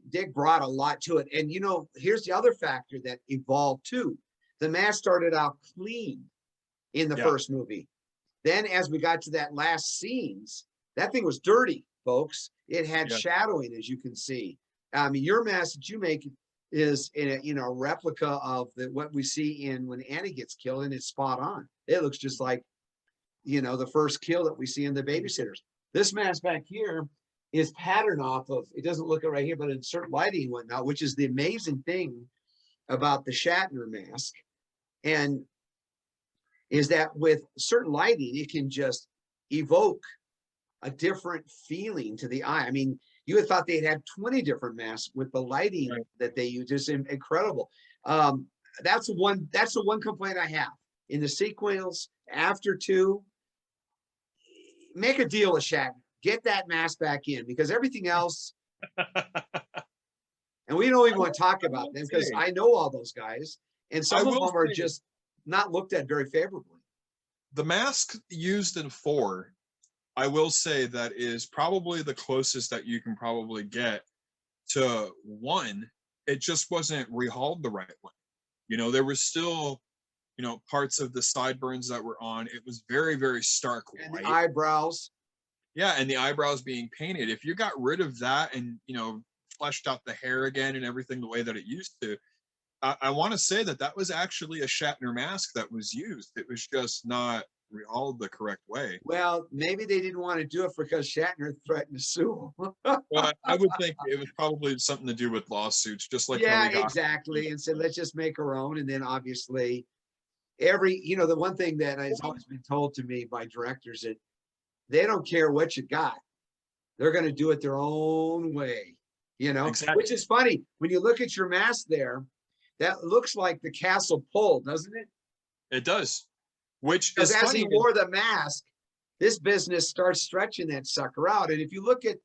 Speaker 1: Dick brought a lot to it. And you know, here's the other factor that evolved too. The mask started out clean in the
Speaker 2: Yeah.
Speaker 1: first movie. Then as we got to that last scenes, that thing was dirty, folks. It had
Speaker 2: Yeah.
Speaker 1: shadowing, as you can see. I mean, your mask that you make is in a, you know, replica of what we see in when Annie gets killed, and it's spot on. It looks just like, you know, the first kill that we see in The Babysitters. This mask back here is patterned off of, it doesn't look it right here, but in certain lighting and whatnot, which is the amazing thing about the Shatner mask. And is that with certain lighting, it can just evoke a different feeling to the eye. I mean, you would thought they'd had 20 different masks with the lighting
Speaker 2: Right.
Speaker 1: that they use. Just incredible. That's the one complaint I have in the sequels after 2. Make a deal with Shatner. Get that mask back in, because everything else, and we don't even want to talk about them because I know all those guys, and some of them are just not looked at very favorably.
Speaker 2: The mask used in 4, I will say that is probably the closest that you can probably get to 1. It just wasn't rehauled the right way. You know, there was still, you know, parts of the sideburns that were on. It was very, very stark
Speaker 1: And
Speaker 2: white.
Speaker 1: the eyebrows.
Speaker 2: Yeah, and the eyebrows being painted. If you got rid of that and, you know, fleshed out the hair again and everything the way that it used to, I want to say that that was actually a Shatner mask that was used. It was just not rehauled the correct way.
Speaker 1: Well, maybe they didn't want to do it because Shatner threatened to sue them.
Speaker 2: Well, I would think it was probably something to do with lawsuits, just like how
Speaker 1: Yeah,
Speaker 2: we got.
Speaker 1: exactly. And said, let's just make our own. And then obviously you know, the one thing that has always been told to me by directors, that they don't care what you got. They're going to do it their own way, you know,
Speaker 2: Exactly.
Speaker 1: which is funny. When you look at your mask there, that looks like the castle pole, doesn't it?
Speaker 2: It does, which
Speaker 1: Because
Speaker 2: is
Speaker 1: as
Speaker 2: funny.
Speaker 1: he wore the mask, this business starts stretching that sucker out. And if you look at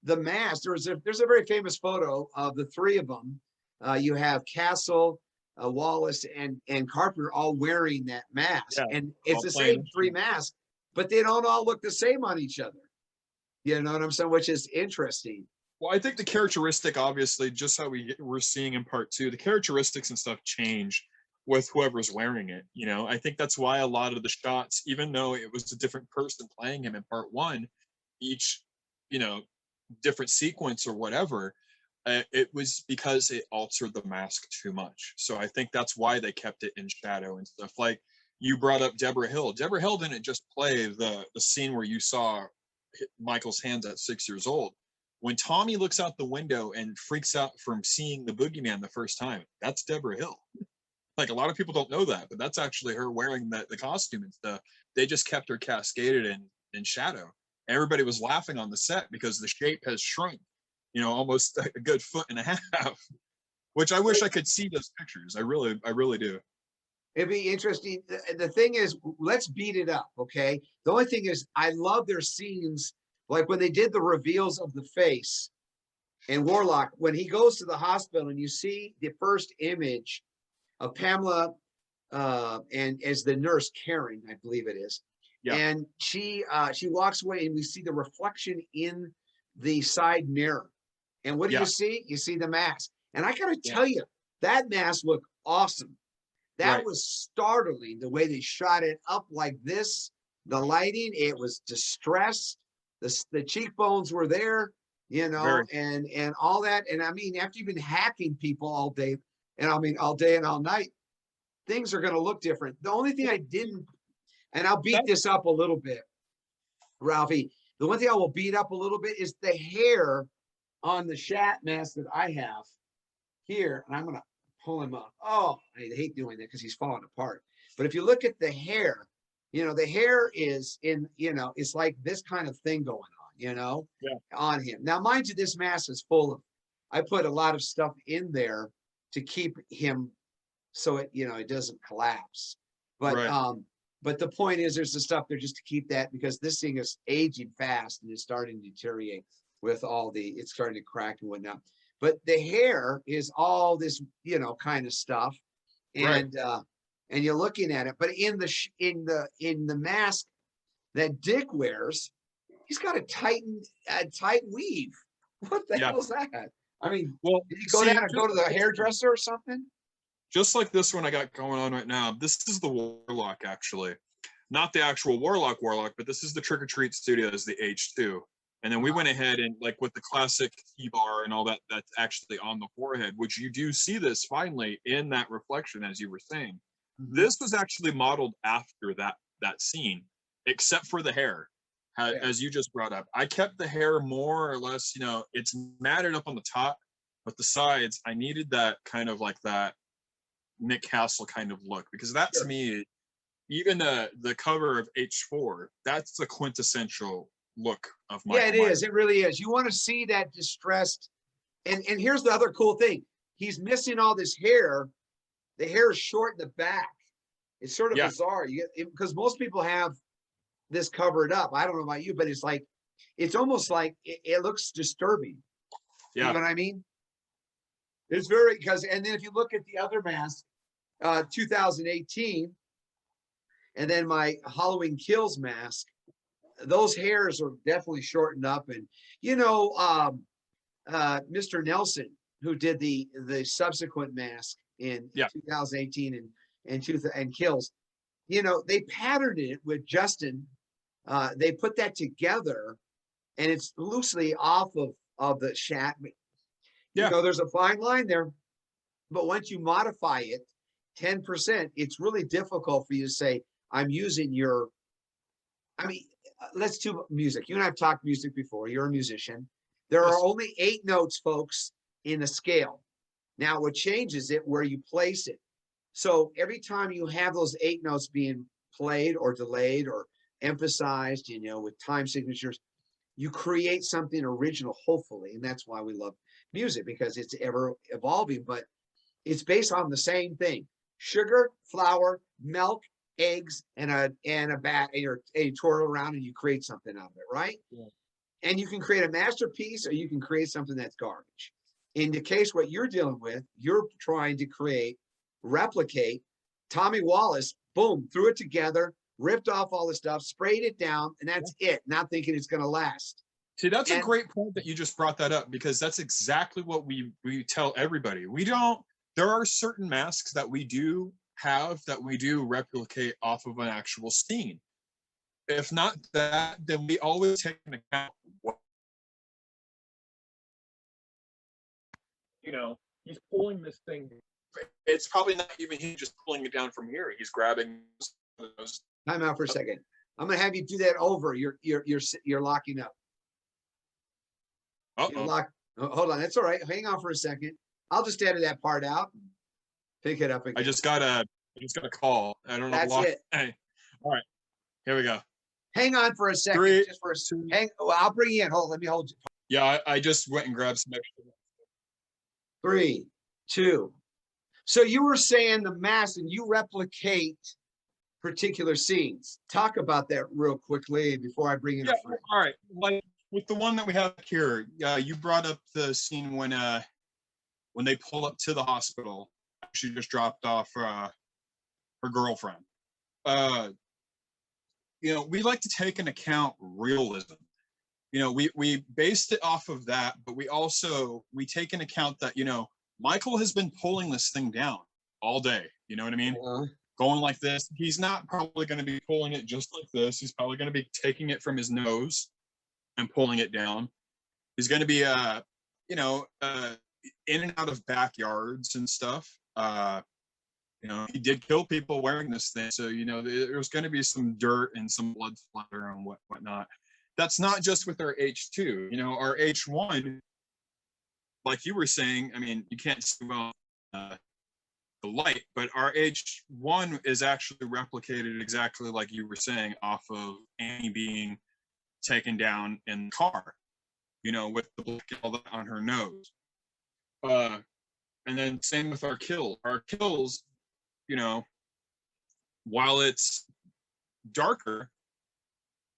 Speaker 1: the mask, there's a very famous photo of the 3 of them. You have Castle, Wallace, and Carpenter all wearing that mask.
Speaker 2: Yeah,
Speaker 1: And it's the
Speaker 2: playing
Speaker 1: same 3 masks, but they don't all look the same on each other. You know what I'm saying? Which is interesting.
Speaker 2: Well, I think the characteristic, obviously, just how we're seeing in part 2, the characteristics and stuff change with whoever's wearing it. You know, I think that's why a lot of the shots, even though it was a different person playing him in part 1, each, you know, different sequence or whatever, it was because it altered the mask too much. So I think that's why they kept it in shadow and stuff. Like you brought up Deborah Hill. Deborah Hill didn't just play the scene where you saw Michael's hands at 6 years old. When Tommy looks out the window and freaks out from seeing the boogeyman the first time, that's Deborah Hill. Like a lot of people don't know that, but that's actually her wearing the costume and stuff. They just kept her cascaded in shadow. Everybody was laughing on the set because the shape has shrunk, you know, almost a good 1.5 feet, which I wish I could see those pictures. I really do.
Speaker 1: It'd be interesting. The thing is, let's beat it up, okay? The only thing is, I love their scenes, like when they did the reveals of the face and Warlock, when he goes to the hospital and you see the first image of Pamela and as the nurse Karen, I believe it is.
Speaker 2: Yeah.
Speaker 1: And she walks away and we see the reflection in the side mirror. And what do you see? You see the mask. And I gotta tell you, that mask looked awesome. That was startling, the way they shot it up like this. The lighting, it was distressed. The cheekbones were there, you know, and all that. And I mean, after you've been hacking people all day, and I mean all day and all night, things are going to look different. The only thing I didn't, and I'll beat this up a little bit, Ralphie. The one thing I will beat up a little bit is the hair on the Shat mask that I have here, and I'm going to pull him up. Oh, I hate doing that because he's falling apart. But if you look at the hair, The hair is it's like this kind of thing going on,
Speaker 2: Yeah.
Speaker 1: on him. Now, mind you, this mask is full of, I put a lot of stuff in there to keep him so it doesn't collapse. But
Speaker 2: Right.
Speaker 1: but the point is there's the stuff there just to keep that, because this thing is aging fast and it's starting to deteriorate with it's starting to crack and whatnot. But the hair is all this, kind of stuff.
Speaker 2: Right.
Speaker 1: And you're looking at it, but in the mask that Dick wears, he's got a tight weave. What the
Speaker 2: Yeah.
Speaker 1: hell is that? I mean,
Speaker 2: Well,
Speaker 1: did you go down and go to the hairdresser or something?
Speaker 2: just like this one I got going on right now, this is the Warlock, actually. Not the actual Warlock, but this is the Trick or Treat Studios, the H2. And then we went ahead and, like, with the classic T-bar and all that, that's actually on the forehead, which you do see this finally in that reflection, as you were saying.
Speaker 1: Mhm.
Speaker 2: This was actually modeled after that scene, except for the hair,
Speaker 1: Yeah.
Speaker 2: as you just brought up. I kept the hair more or less, it's matted up on the top, but the sides, I needed that kind of like that Nick Castle kind of look, because that to
Speaker 1: Sure.
Speaker 2: me, even the cover of H4, that's the quintessential look of
Speaker 1: Yeah,
Speaker 2: Michael
Speaker 1: it
Speaker 2: Myers.
Speaker 1: is. It really is. You want to see that distressed. And here's the other cool thing. He's missing all this hair. The hair is short in the back. It's sort of
Speaker 2: Yeah.
Speaker 1: bizarre. Because most people have this covered up. I don't know about you, but it's almost like it looks disturbing. You know
Speaker 2: Yeah.
Speaker 1: what I mean? It's very, and then if you look at the other mask, 2018, and then my Halloween Kills mask, those hairs are definitely shortened up. And Mr. Nelson, who did the subsequent mask in
Speaker 2: Yeah.
Speaker 1: 2018 and Kills, they patterned it with Justin. They put that together, and it's loosely off of the Shat.
Speaker 2: Yeah.
Speaker 1: There's a fine line there, but once you modify it 10%, it's really difficult for you to say, I'm using your. I mean, let's do music. You and I have talked music before. You're a musician. There
Speaker 2: Yes.
Speaker 1: are only 8 notes, folks, in a scale. Now, what changes it where you place it. So every time you have those 8 notes being played or delayed or emphasized, with time signatures, you create something original, hopefully. And that's why we love music, because it's ever evolving, but it's based on the same thing: sugar, flour, milk, eggs, and a bat, and you twirl around and you create something out of it, right?
Speaker 2: Yeah.
Speaker 1: And you can create a masterpiece, or you can create something that's garbage. In the case what you're dealing with, you're trying to replicate Tommy Wallace. Boom, threw it together, ripped off all the stuff, sprayed it down, and that's it. Not thinking it's going to last.
Speaker 2: See, that's a great point that you just brought that up, because that's exactly what we tell everybody. There are certain masks that we do have that we do replicate off of an actual scene. If not that, then we always take into account what, he's pulling this thing. It's probably not even he just pulling it down from here. He's grabbing those.
Speaker 1: Time out for a second. I'm going to have you do that over. You're locking up. Hold on. That's all right. Hang on for a second. I'll just edit that part out. Pick it up again.
Speaker 2: I just got a call. I don't know
Speaker 1: That's
Speaker 2: why.
Speaker 1: it.
Speaker 2: Hey. All right. Here we go.
Speaker 1: Hang on for a second.
Speaker 2: 3,
Speaker 1: just for a
Speaker 2: 2.
Speaker 1: I'll bring you in. Let me hold you.
Speaker 2: Yeah, I just went and grabbed some extra.
Speaker 1: 3, 2. So you were saying the mask, and you replicate particular scenes. Talk about that real quickly before I bring in a friend.
Speaker 2: All right. Like with the one that we have here, you brought up the scene when they pull up to the hospital. She just dropped off her girlfriend. We like to take into account realism. We based it off of that, but we take into account that, Michael has been pulling this thing down all day. You know what I mean? Going like this. He's not probably going to be pulling it just like this. He's probably going to be taking it from his nose and pulling it down. He's going to be, in and out of backyards and stuff. He did kill people wearing this thing. So, there was going to be some dirt and some blood splatter and whatnot. That's not just with our H2. Our H1, like you were saying, I mean, you can't see well the light, but our H1 is actually replicated exactly like you were saying, off of Annie being taken down in the car, you know, with the black on her nose. And then same with our kill. Our kills, you know, while it's darker,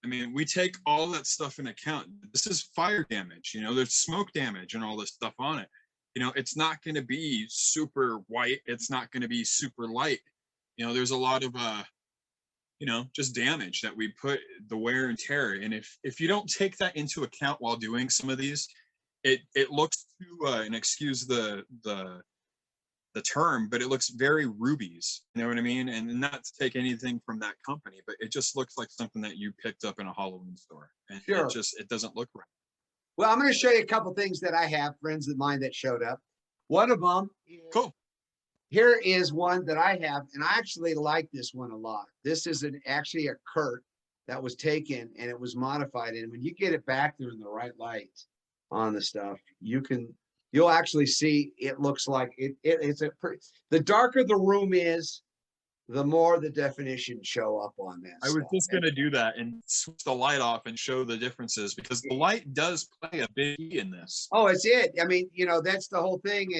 Speaker 2: I mean, we take all that stuff in account. This is fire damage, you know, there's smoke damage and all this stuff on it. You know, it's not going to be super white. It's not going to be super light. You know, there's a lot of, you know, just damage that we put, the wear and tear. And if you don't take that into account while doing some of these, it looks too, and excuse the term, but it looks very rubies, you know what I mean? And not to take anything from that company, but it just looks like something that you picked up in a Halloween store. And
Speaker 1: Sure.
Speaker 2: it doesn't look right.
Speaker 1: Well, I'm going to show you a couple things that I have, friends of mine that showed up. One of them is,
Speaker 2: cool.
Speaker 1: Here is one that I have, and I actually like this one a lot. This is actually a Kurt that was taken and it was modified. And when you get it back there in the right light on the stuff, you'll actually see it looks like the darker the room is, the more the definitions show up on that.
Speaker 2: I was just going to do that and switch the light off and show the differences, because the light does play a big key in this.
Speaker 1: Oh, it's it. I mean, you know, that's the whole thing.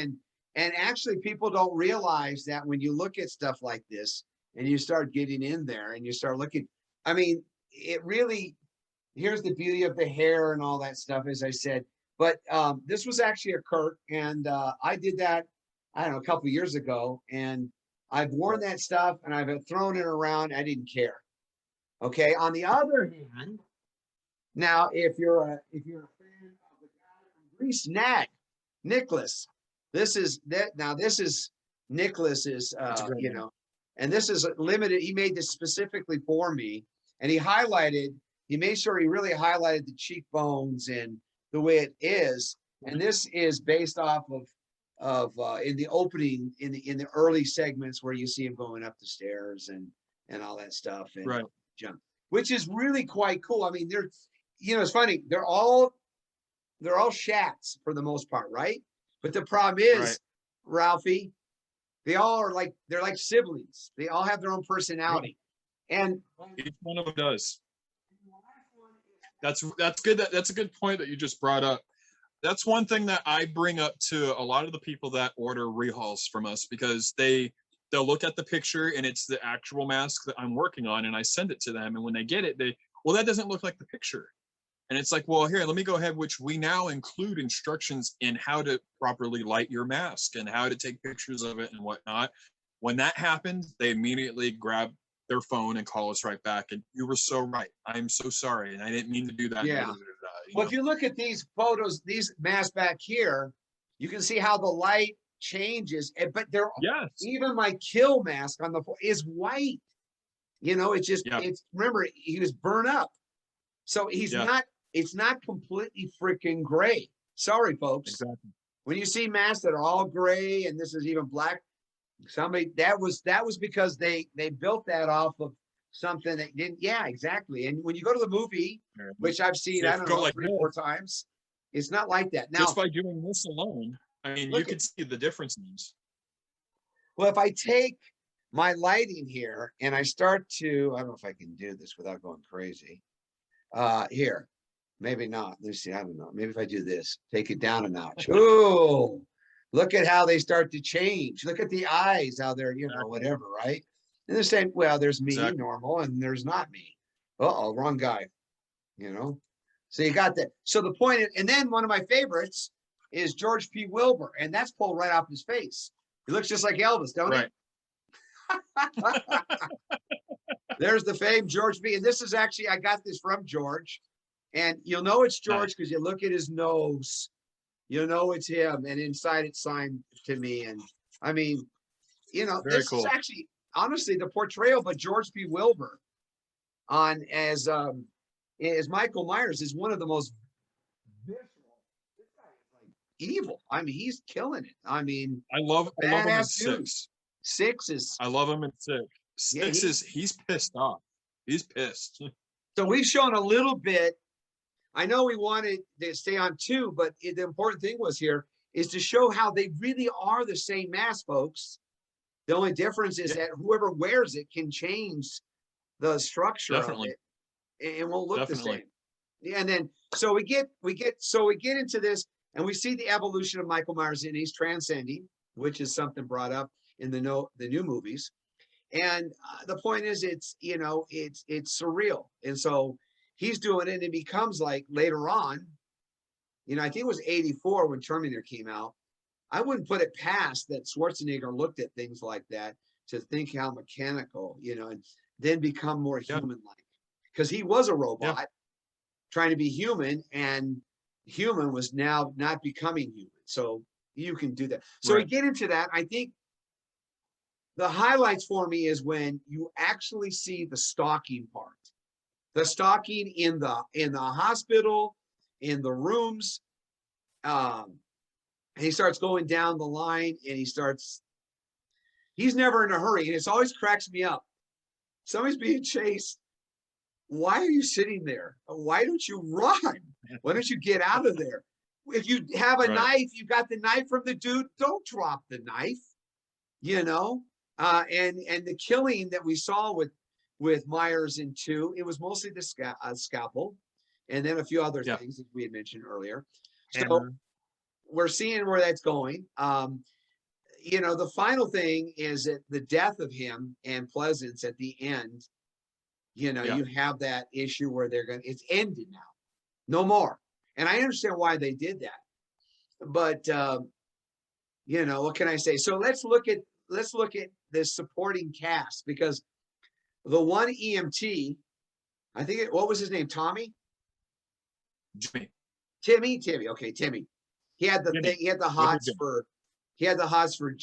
Speaker 1: And actually people don't realize that when you look at stuff like this and you start getting in there and you start looking, I mean, it really, here's the beauty of the hair and all that stuff, as I said. But this was actually a Kurt, and I did that, I don't know, a couple of years ago, and I've worn that stuff and I've thrown it around. I didn't care. Okay. On the other hand, now if you're a fan of the guy from Greece, Nicholas, this is Nicholas's, you know, and this is limited. He made this specifically for me, and he made sure he really highlighted the cheekbones and the way it is. And this is based off of in the opening, in the early segments where you see him going up the stairs and all that stuff, and
Speaker 2: right,
Speaker 1: jump, which is really quite cool. I mean, you know, it's funny, they're all shats for the most part, right? But the problem is, right, Ralphie, they're like siblings. They all have their own personality, and
Speaker 2: each one of them does. That's good. That's a good point that you just brought up. That's one thing that I bring up to a lot of the people that order rehauls from us, because they'll look at the picture and it's the actual mask that I'm working on, and I send it to them, and when they get it, well, that doesn't look like the picture. And it's like, well, here, let me go ahead, which we now include instructions in how to properly light your mask and how to take pictures of it and whatnot. When that happens, they immediately grab their phone and call us right back. And you were so right. I'm so sorry. And I didn't mean to do that.
Speaker 1: Yeah. Well, if you look at these photos, these masks back here, you can see how the light changes. But even my kill mask on the is white. You know, it's just, remember, he was burnt up. So he's not, it's not completely freaking gray. Sorry, folks.
Speaker 2: Exactly.
Speaker 1: When you see masks that are all gray and this is even black, that was because they built that off of something that didn't. Yeah, exactly. And when you go to the movie, which I've seen, I don't know, like 3 or 4 times, it's not like that. Now,
Speaker 2: just by doing this alone, I mean, you could see the differences.
Speaker 1: Well, if I take my lighting here and I start to, I don't know if I can do this without going crazy. Here, maybe not. Let's see. I don't know. Maybe if I do this, take it down a notch. Oh, look at how they start to change. Look at the eyes, how they're, you know, whatever, right? And the same, well, there's me, normal, and there's not me. Uh-oh, wrong guy, you know? So you got that. So the point, and then one of my favorites is George P. Wilbur, and that's pulled right off his face. He looks just like Elvis, don't he? There's the famed George P. And this is actually, I got this from George. And you'll know it's George because you look at his nose. You'll know it's him. And inside it's signed to me. And I mean, you know, this is actually, honestly, the portrayal of George P. Wilbur as Michael Myers is one of the most visceral. This guy is like evil. I mean, he's killing it. I mean,
Speaker 2: I love him in 6.
Speaker 1: 6 is.
Speaker 2: I love him in 6. 6 is he's pissed off. He's pissed.
Speaker 1: So we've shown a little bit. I know we wanted to stay on 2, but the important thing was here is to show how they really are the same mask, folks. The only difference is that whoever wears it can change the structure of it, and it won't look the same. Yeah, and then so we get into this, and we see the evolution of Michael Myers, and he's transcending, which is something brought up in the new movies. And the point is, it's surreal, and so he's doing it, and it becomes like later on, I think it was 84 when Terminator came out. I wouldn't put it past that Schwarzenegger looked at things like that to think how mechanical, and then become more human-like, because he was a robot trying to be human, and human was now not becoming human. So you can do that. So we get into that. I think the highlights for me is when you actually see the stalking part, the stalking in the hospital, in the rooms. He starts going down the line, and he's never in a hurry. And it always cracks me up. Somebody's being chased. Why are you sitting there? Why don't you run? Why don't you get out of there? If you have a knife, you got the knife from the dude, don't drop the knife, and the killing that we saw with Myers in 2, it was mostly the scalpel, and then a few other things that we had mentioned earlier. So we're seeing where that's going. The final thing is that the death of him and Pleasance at the end, you have that issue where it's ended now, no more. And I understand why they did that, but what can I say? So let's look at the supporting cast, because the one EMT, I think what was his name? Timmy. Okay, Timmy. He had the thing. He had the hots for. He had the hots for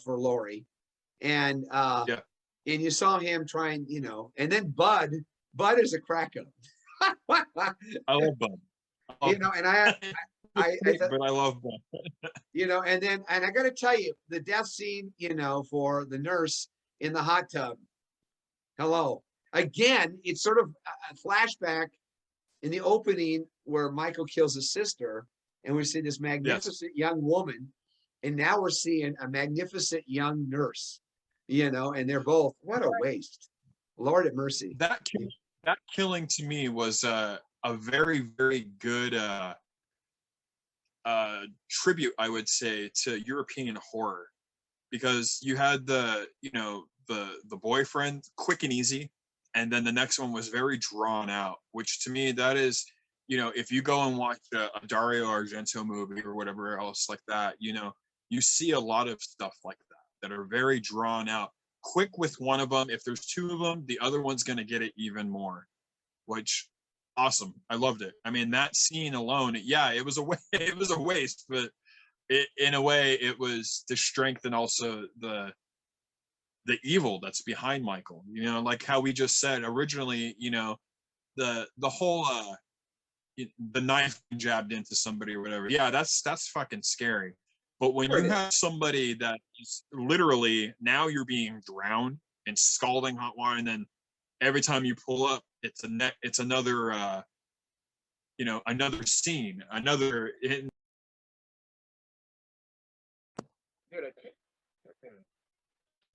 Speaker 1: for Lori, and and you saw him trying, and then Bud is a crack up.
Speaker 2: I love Bud.
Speaker 1: And I
Speaker 2: but I love Bud.
Speaker 1: And I got to tell you, the death scene, for the nurse in the hot tub. Hello. Again, it's sort of a flashback in the opening where Michael kills his sister, and we see this magnificent young woman, and now we're seeing a magnificent young nurse, and they're both, what a waste. Lord have mercy.
Speaker 2: That killing to me was a very, very good tribute, I would say, to European horror, because you had the boyfriend, quick and easy, and then the next one was very drawn out, which to me, that is, if you go and watch a Dario Argento movie or whatever else like that, you see a lot of stuff like that are very drawn out, quick with one of them. If there's 2 of them, the other one's going to get it even more, which awesome. I loved it. I mean, that scene alone, it was a waste, but in a way it was the strength and also the evil that's behind Michael, like how we just said originally, the whole the knife jabbed into somebody or whatever. Yeah, that's fucking scary. But when you have somebody that is literally, now you're being drowned in scalding hot water, and then every time you pull up, it's another another scene, another.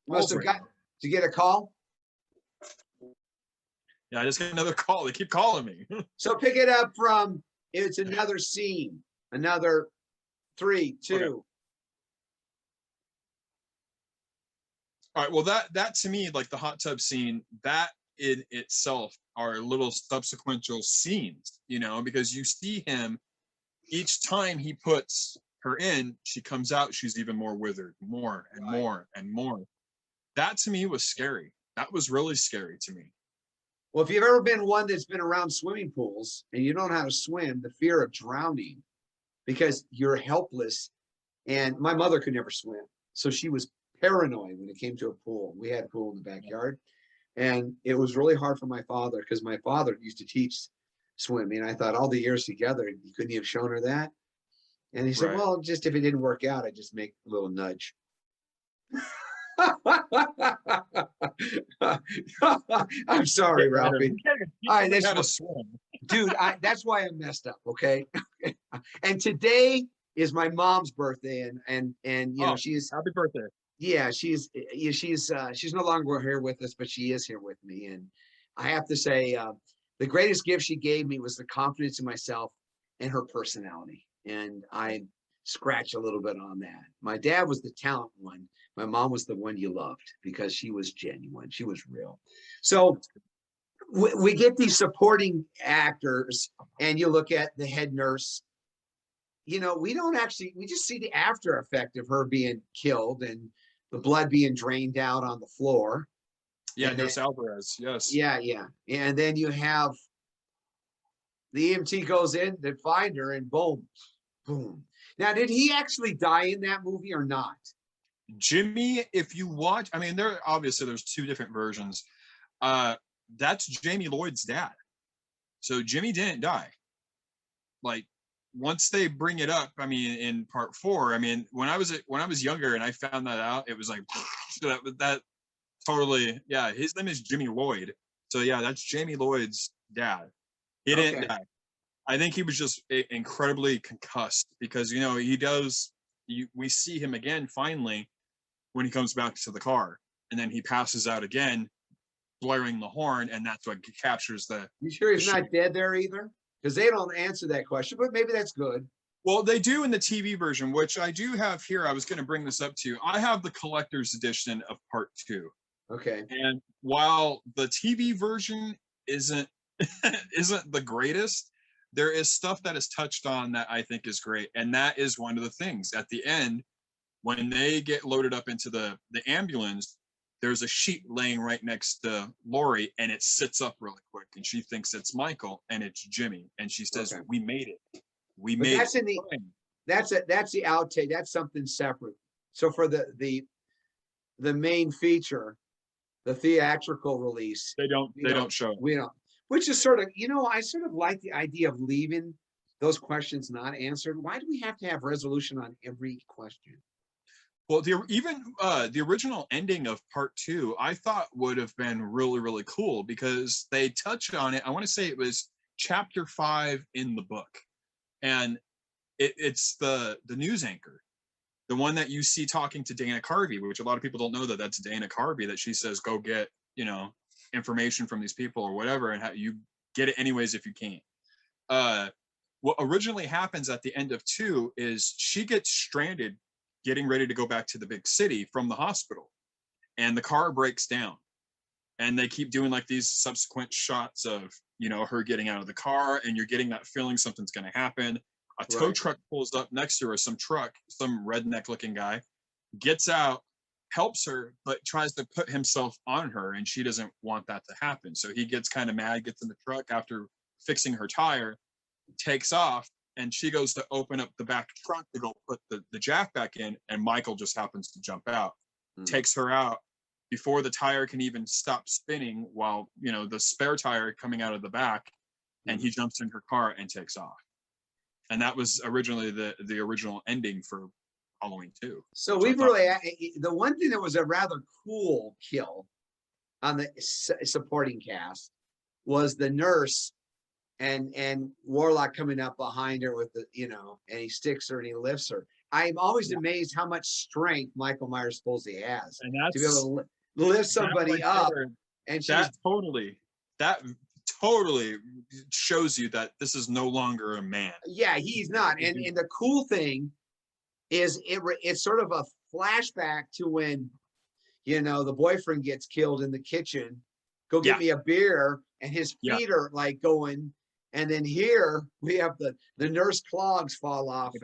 Speaker 1: Must have got to get a call.
Speaker 2: Yeah, I just got another call. They keep calling me.
Speaker 1: So pick it up from, it's another scene, another 3, 2. Okay.
Speaker 2: All right. Well, that to me, like the hot tub scene, that in itself are little subsequential scenes, because you see him each time he puts her in, she comes out, she's even more withered, more and more and more. That to me was scary. That was really scary to me.
Speaker 1: Well, if you've ever been one that's been around swimming pools and you don't know how to swim, the fear of drowning, because you're helpless. And my mother could never swim, so she was paranoid when it came to a pool. We had a pool in the backyard, and it was really hard for my father, because my father used to teach swimming. I thought all the years together, he couldn't have shown her that. And he said, well, just if it didn't work out, I just make a little nudge. I'm sorry, Ralphie. Dude, that's why I'm messed up. Okay. And today is my mom's birthday, and she's
Speaker 2: happy birthday.
Speaker 1: yeah, she's no longer here with us, but she is here with me. And I have to say, the greatest gift she gave me was the confidence in myself and her personality. And I scratch a little bit on that. My dad was the talent one. My mom was the one you loved because she was genuine. She was real. So we get these supporting actors, and you look at the head nurse. We don't actually, we just see the after effect of her being killed and the blood being drained out on the floor.
Speaker 2: Yeah,
Speaker 1: And
Speaker 2: Nurse Alvarez. Yes.
Speaker 1: yeah, yeah. And then you have the EMT goes in to find her, and boom, boom. Now, did he actually die in that movie or not?
Speaker 2: Jimmy, if you watch, I mean, there's two different versions. That's Jamie Lloyd's dad. So Jimmy didn't die. Like, once they bring it up, I mean, in part 4, I mean, when I was younger and I found that out, it was like that totally, yeah. His name is Jimmy Lloyd. So yeah, that's Jamie Lloyd's dad. He didn't die. I think he was just incredibly concussed because we see him again finally when he comes back to the car, and then he passes out again, blaring the horn, and that's what captures the.
Speaker 1: You sure he's not dead there either? Because they don't answer that question, but maybe that's good.
Speaker 2: Well, they do in the TV version, which I do have here. I was going to bring this up to you. I have the collector's edition of part 2.
Speaker 1: Okay.
Speaker 2: And while the TV version isn't the greatest, there is stuff that is touched on that I think is great. And that is one of the things. At the end, when they get loaded up into the ambulance, there's a sheet laying right next to Lori, and it sits up really quick. And she thinks it's Michael, and it's Jimmy. And she says, okay, "We made it. We made
Speaker 1: that's
Speaker 2: it."
Speaker 1: That's the outtake. That's something separate. So for the main feature, the theatrical release,
Speaker 2: they don't show.
Speaker 1: We don't. Which is sort of, I sort of like the idea of leaving those questions not answered. Why do we have to have resolution on every question?
Speaker 2: Well, the original ending of part 2, I thought would have been really, really cool because they touched on it. I want to say it was chapter 5 in the book, and it's the news anchor, the one that you see talking to Dana Carvey, which a lot of people don't know that that's Dana Carvey, that she says, go get, information from these people or whatever, and how you get it anyways if you can. What originally happens at the end of 2 is she gets stranded getting ready to go back to the big city from the hospital, and the car breaks down, and they keep doing like these subsequent shots of her getting out of the car, and you're getting that feeling something's going to happen. A tow truck pulls up next to her, some redneck looking guy gets out, helps her, but tries to put himself on her, and she doesn't want that to happen. So he gets kind of mad, gets in the truck after fixing her tire, takes off, and she goes to open up the back trunk to go put the jack back in, and Michael just happens to jump out, takes her out before the tire can even stop spinning, while the spare tire coming out of the back, and he jumps in her car and takes off. And that was originally the original ending for Halloween 2.
Speaker 1: So we've really, the one thing that was a rather cool kill on the supporting cast was the nurse and Warlock coming up behind her with the, and he sticks her and he lifts her. I'm always amazed how much strength Michael Myers supposedly has
Speaker 2: and that's,
Speaker 1: to be able to lift somebody up. And
Speaker 2: that totally shows you that this is no longer a man.
Speaker 1: Yeah, he's not. And the cool thing is it's sort of a flashback to when, the boyfriend gets killed in the kitchen. Go get me a beer, and his feet are like going. And then here we have the nurse clogs fall off.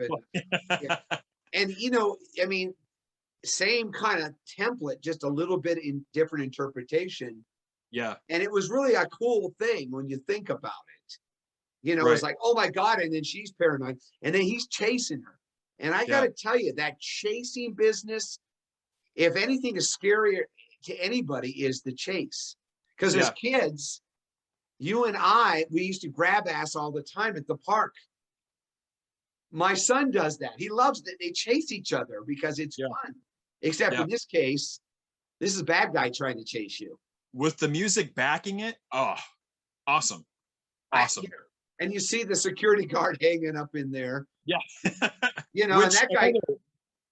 Speaker 1: And, same kind of template, just a little bit in different interpretation.
Speaker 2: Yeah.
Speaker 1: And it was really a cool thing when you think about it. It's like, oh my God. And then she's paranoid. And then he's chasing her. And I got to tell you, that chasing business, if anything is scarier to anybody, is the chase. Because as kids, you and we used to grab ass all the time at the park. My son does that. He loves that. They chase each other because it's fun. Except in this case, this is a bad guy trying to chase you.
Speaker 2: With the music backing it, oh, awesome. Awesome.
Speaker 1: And you see the security guard hanging up in there.
Speaker 2: Yeah.
Speaker 1: And that guy,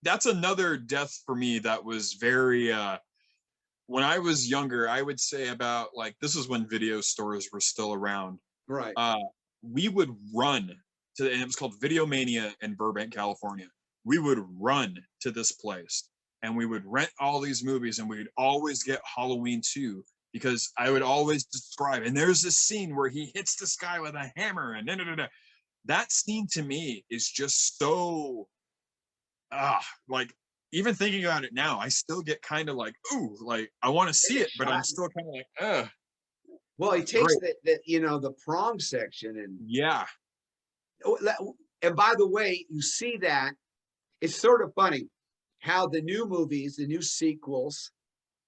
Speaker 2: that's another death for me that was very when I was younger, I would say about like this is when video stores were still around.
Speaker 1: Right.
Speaker 2: We would run to, and it was called Video Mania in Burbank, California. We would run to this place and we would rent all these movies, and we'd always get Halloween 2 because I would always describe, and there's this scene where he hits this guy with a hammer and that scene to me is just so like even thinking about it now, I still get kind of like, ooh, like I want to see it, but I'm still kind of like,
Speaker 1: Well, he takes the you know, the prom section and
Speaker 2: yeah.
Speaker 1: And by the way, you see that it's sort of funny how the new movies, the new sequels,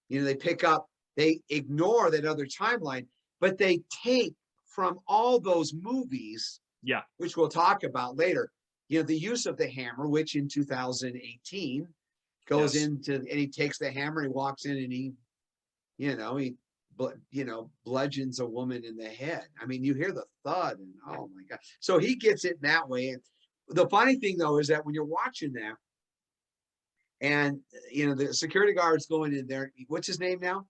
Speaker 1: you know, they pick up, they ignore that other timeline, but they take from all those movies,
Speaker 2: Yeah.
Speaker 1: which we'll talk about later, you know, the use of the hammer, which in 2018 goes into, and he takes the hammer, he walks in and he, you know, bludgeons a woman in the head. I mean, you hear the thud and oh my God. So he gets it in that way. And the funny thing though, is that when you're watching that and, you know, the security guard's going in there, what's his name now?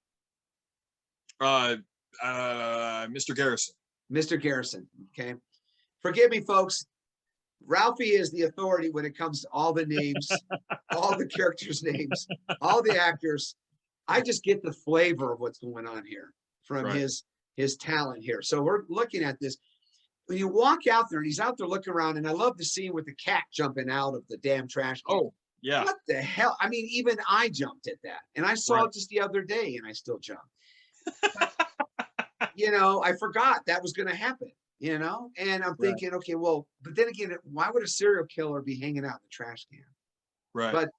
Speaker 2: Mr. Garrison.
Speaker 1: Mr. Garrison. Okay. Forgive me, folks. Ralphie is the authority when it comes to all the names, all the characters' names, all the actors. I just get the flavor of what's going on here from his talent here. So we're looking at this. When you walk out there and he's out there looking around, and I love the scene with the cat jumping out of the damn trash can.
Speaker 2: Oh, yeah.
Speaker 1: What the hell? I mean, even I jumped at that. And I saw it just the other day and I still jumped. You know, I forgot that was going to happen, you know? And I'm thinking, okay, well, but then again, why would a serial killer be hanging out in the trash can?
Speaker 2: Right.
Speaker 1: But,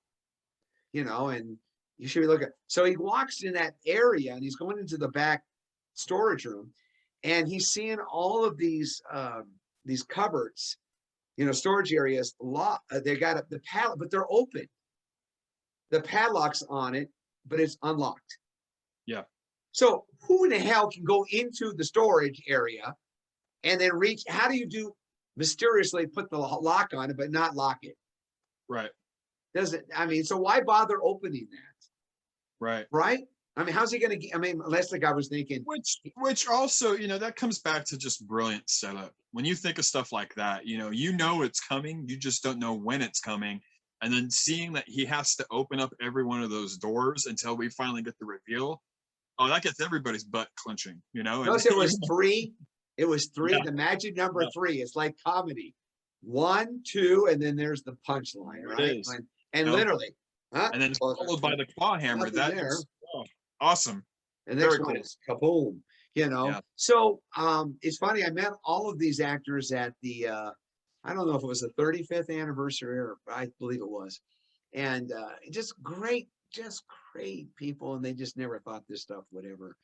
Speaker 1: you know, and you should be looking. So he walks in that area and he's going into the back storage room and he's seeing all of these cupboards, you know, storage areas. They got the padlock, but they're open. The padlock's on it, but it's unlocked.
Speaker 2: Yeah.
Speaker 1: So who in the hell can go into the storage area and then reach? How do you do mysteriously put the lock on it, but not lock it?
Speaker 2: Right.
Speaker 1: Doesn't, I mean, so why bother opening that?
Speaker 2: Right.
Speaker 1: Right. I mean, how's he going to get, I mean, unless like I was thinking.
Speaker 2: Which also, you know, that comes back to just brilliant setup. When you think of stuff like that, you know it's coming. You just don't know when it's coming. And then seeing that he has to open up every one of those doors until we finally get the reveal. Oh, that gets everybody's butt clenching, you know?
Speaker 1: Notice it was 3. It was 3, the magic number 3. It's like comedy. 1, 2, and then there's the punchline, right? And literally.
Speaker 2: And then followed by the claw hammer. That is awesome.
Speaker 1: And the next one is kaboom, you know? Yeah. So it's funny, I met all of these actors at the, I don't know if it was the 35th anniversary, or I believe it was. And just great people, and they just never thought this stuff would ever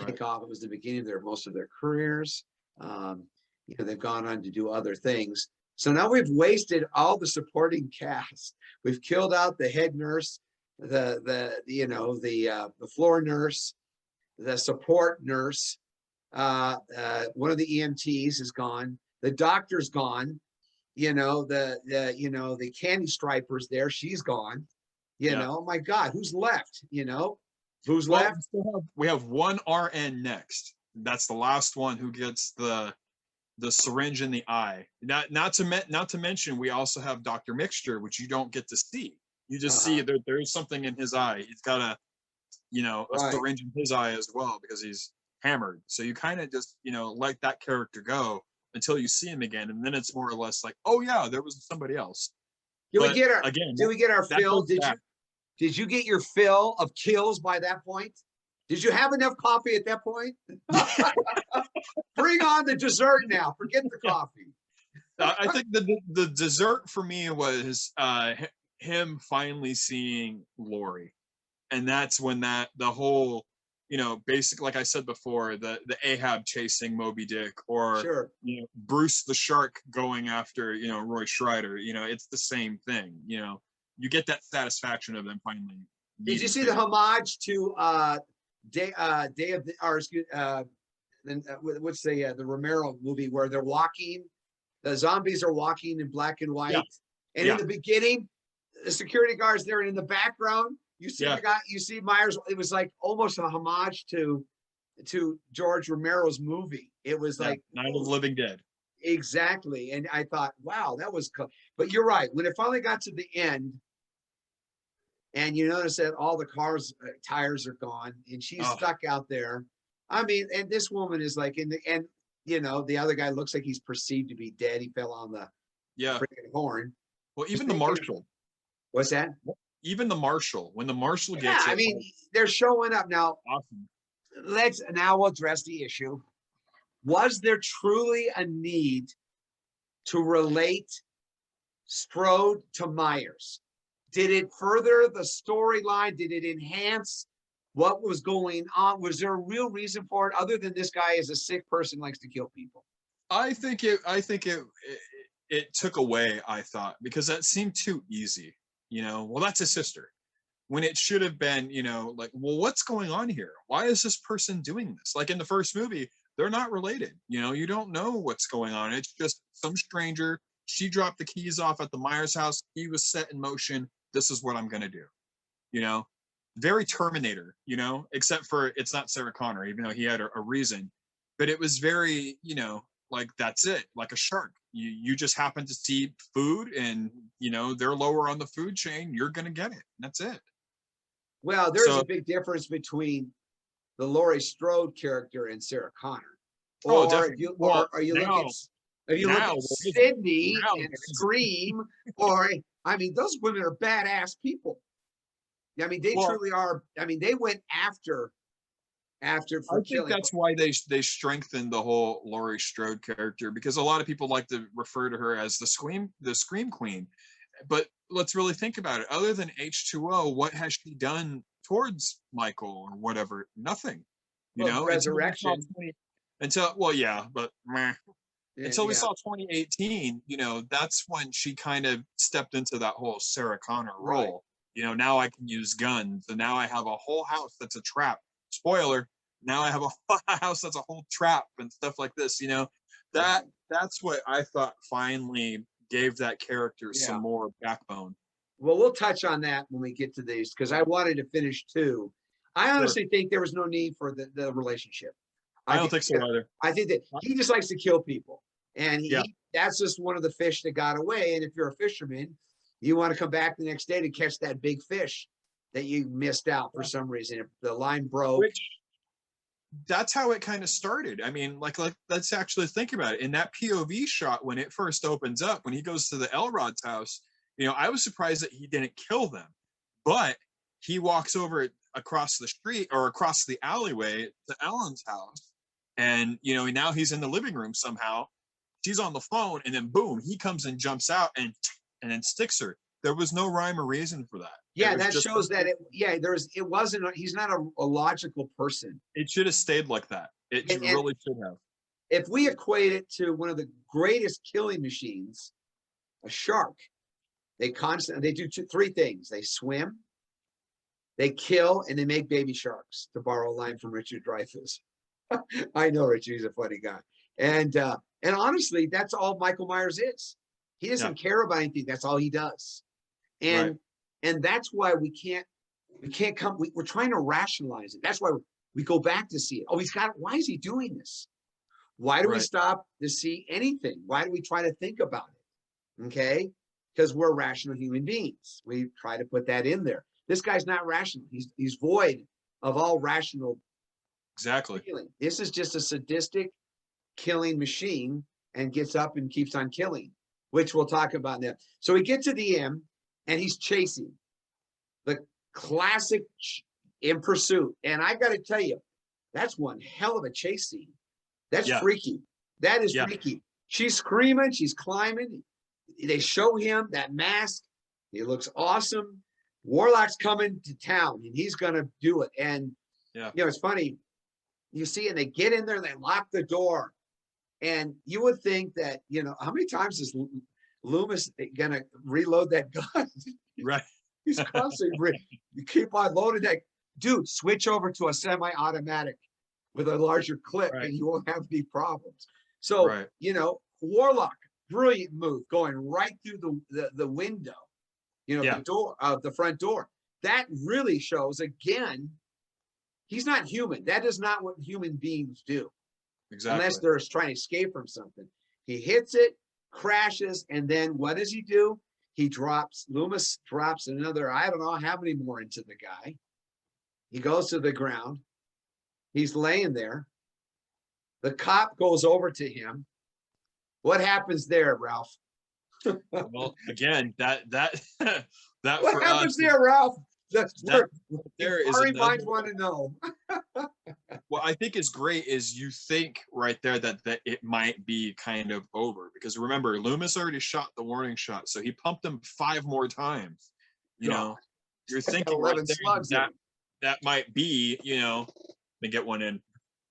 Speaker 1: take off. It was the beginning of most of their careers. You know, they've gone on to do other things. So now we've wasted all the supporting cast. We've killed out the head nurse, the floor nurse, the support nurse. One of the EMTs is gone. The doctor's gone. You know, the candy striper's there. She's gone. You know, my God, who's left? You know, who's left?
Speaker 2: We have one RN next. That's the last one who gets the syringe in the eye. Not to mention, we also have Dr. Mixture, which you don't get to see. You just see there's something in his eye. He's got a syringe in his eye as well because he's hammered. So you kind of just, let that character go until you see him again, and then it's more or less like, oh yeah, there was somebody else.
Speaker 1: Did we get our fill? Did you get your fill of kills by that point? Did you have enough coffee at that point? Bring on the dessert now. Forget the coffee.
Speaker 2: I think the dessert for me was him finally seeing Lori, and that's when the whole, basic, like I said before, the Ahab chasing Moby Dick, or Bruce the Shark going after Roy Schreider. It's the same thing. You get that satisfaction of them finally.
Speaker 1: Did you see the homage to Day of the, or excuse, what's the Romero movie where they're walking, the zombies are walking in black and white, and in the beginning, the security guards there, and in the background, you see the guy, you see Myers. It was like almost a homage to George Romero's movie. It was like
Speaker 2: Night of the Living Dead.
Speaker 1: Exactly. And I thought, wow, that was cool. But you're right. When it finally got to the end, and you notice that all the cars' tires are gone, and she's stuck out there. I mean, and this woman is like in the end, you know, the other guy looks like he's perceived to be dead. He fell on the freaking horn.
Speaker 2: Well, even the marshal.
Speaker 1: What's that?
Speaker 2: Even the marshal. When the marshal gets
Speaker 1: I mean, they're showing up now.
Speaker 2: Awesome.
Speaker 1: Let's now address the issue. Was there truly a need to relate Strode to Myers? Did it further the storyline? Did it enhance what was going on? Was there a real reason for it other than this guy is a sick person, likes to kill people?
Speaker 2: I think it took away, I thought, because that seemed too easy. You know, well, that's his sister. When it should have been, you know, like, well, what's going on here? Why is this person doing this? Like in the first movie, they're not related. You know, you don't know what's going on. It's just some stranger. She dropped the keys off at the Myers house. He was set in motion. This is what I'm going to do. You know, very Terminator, you know, except for it's not Sarah Connor, even though he had a reason. But it was very, you know, like that's it, like a shark. You just happen to see food and, you know, they're lower on the food chain. You're going to get it. That's it.
Speaker 1: Well, there's a big difference between the Laurie Strode character and Sarah Connor. Or if you look at Sydney and Scream, or I mean, those women are badass people. I mean, they truly are. I mean, they went after for killing.
Speaker 2: I think that's why they strengthened the whole Laurie Strode character, because a lot of people like to refer to her as the Scream Queen. But let's really think about it. Other than H2O, what has she done towards Michael or whatever? Nothing. You know,
Speaker 1: Resurrection.
Speaker 2: Until we saw 2018, you know, that's when she kind of stepped into that whole Sarah Connor role. Right. You know, now I can use guns, and now I have a whole house that's a trap. Spoiler, now I have a house that's a whole trap and stuff like this. You know, that's what I thought finally gave that character some more backbone.
Speaker 1: Well, we'll touch on that when we get to these, because I wanted to finish too. I honestly think there was no need for the relationship.
Speaker 2: I don't think so either.
Speaker 1: I think that he just likes to kill people. And that's just one of the fish that got away. And if you're a fisherman, you want to come back the next day to catch that big fish that you missed out for some reason. If the line broke.
Speaker 2: That's how it kind of started. I mean, like let's actually think about it. In that POV shot, when it first opens up, when he goes to the Elrod's house, you know, I was surprised that he didn't kill them. But he walks over across the street or across the alleyway to Ellen's house. And, you know, now he's in the living room somehow. She's on the phone, and then boom, he comes and jumps out and then sticks her. There was no rhyme or reason for that.
Speaker 1: Yeah, that shows that he's not a logical person.
Speaker 2: It should have stayed like that. It really should have.
Speaker 1: If we equate it to one of the greatest killing machines, a shark, they do three things. They swim, they kill, and they make baby sharks, to borrow a line from Richard Dreyfuss. I know Richard, he's a funny guy. And honestly, that's all Michael Myers is. He doesn't care about anything. That's all he does. And that's why we can't come. We're trying to rationalize it. That's why we go back to see it. Oh, why is he doing this? Why do we stop to see anything? Why do we try to think about it? Okay. Because we're rational human beings. We try to put that in there. This guy's not rational. He's void of all rational.
Speaker 2: Exactly.
Speaker 1: Feeling. This is just a sadistic killing machine, and gets up and keeps on killing, which we'll talk about now. So we get to the end, and he's chasing the classic In Pursuit. And I got to tell you, that's one hell of a chase scene. That's freaky. That is freaky. She's screaming. She's climbing. They show him that mask. He looks awesome. Warlock's coming to town, and he's going to do it. And, you know, it's funny. You see, and they get in there, and they lock the door. And you would think that, you know, how many times is Loomis going to reload that gun?
Speaker 2: Right.
Speaker 1: He's constantly, you keep on loading that. Dude, switch over to a semi-automatic with a larger clip, and you won't have any problems. So, you know, Warlock, brilliant move, going right through the window. the door of the front door. That really shows, again, he's not human. That is not what human beings do.
Speaker 2: Exactly.
Speaker 1: Unless they're trying to escape from something. He hits it, crashes, and then what does he do? Loomis drops another, I don't know how many more into the guy. He goes to the ground. He's laying there. The cop goes over to him. What happens there, Ralph?
Speaker 2: Well, again, that
Speaker 1: what
Speaker 2: for
Speaker 1: happens
Speaker 2: us,
Speaker 1: there, Ralph?
Speaker 2: there is
Speaker 1: Inquiring minds want to know.
Speaker 2: What I think is great is you think right there that it might be kind of over, because remember, Loomis already shot the warning shot, so he pumped him 5 more times. You know, you're thinking right there that might be, they get one in.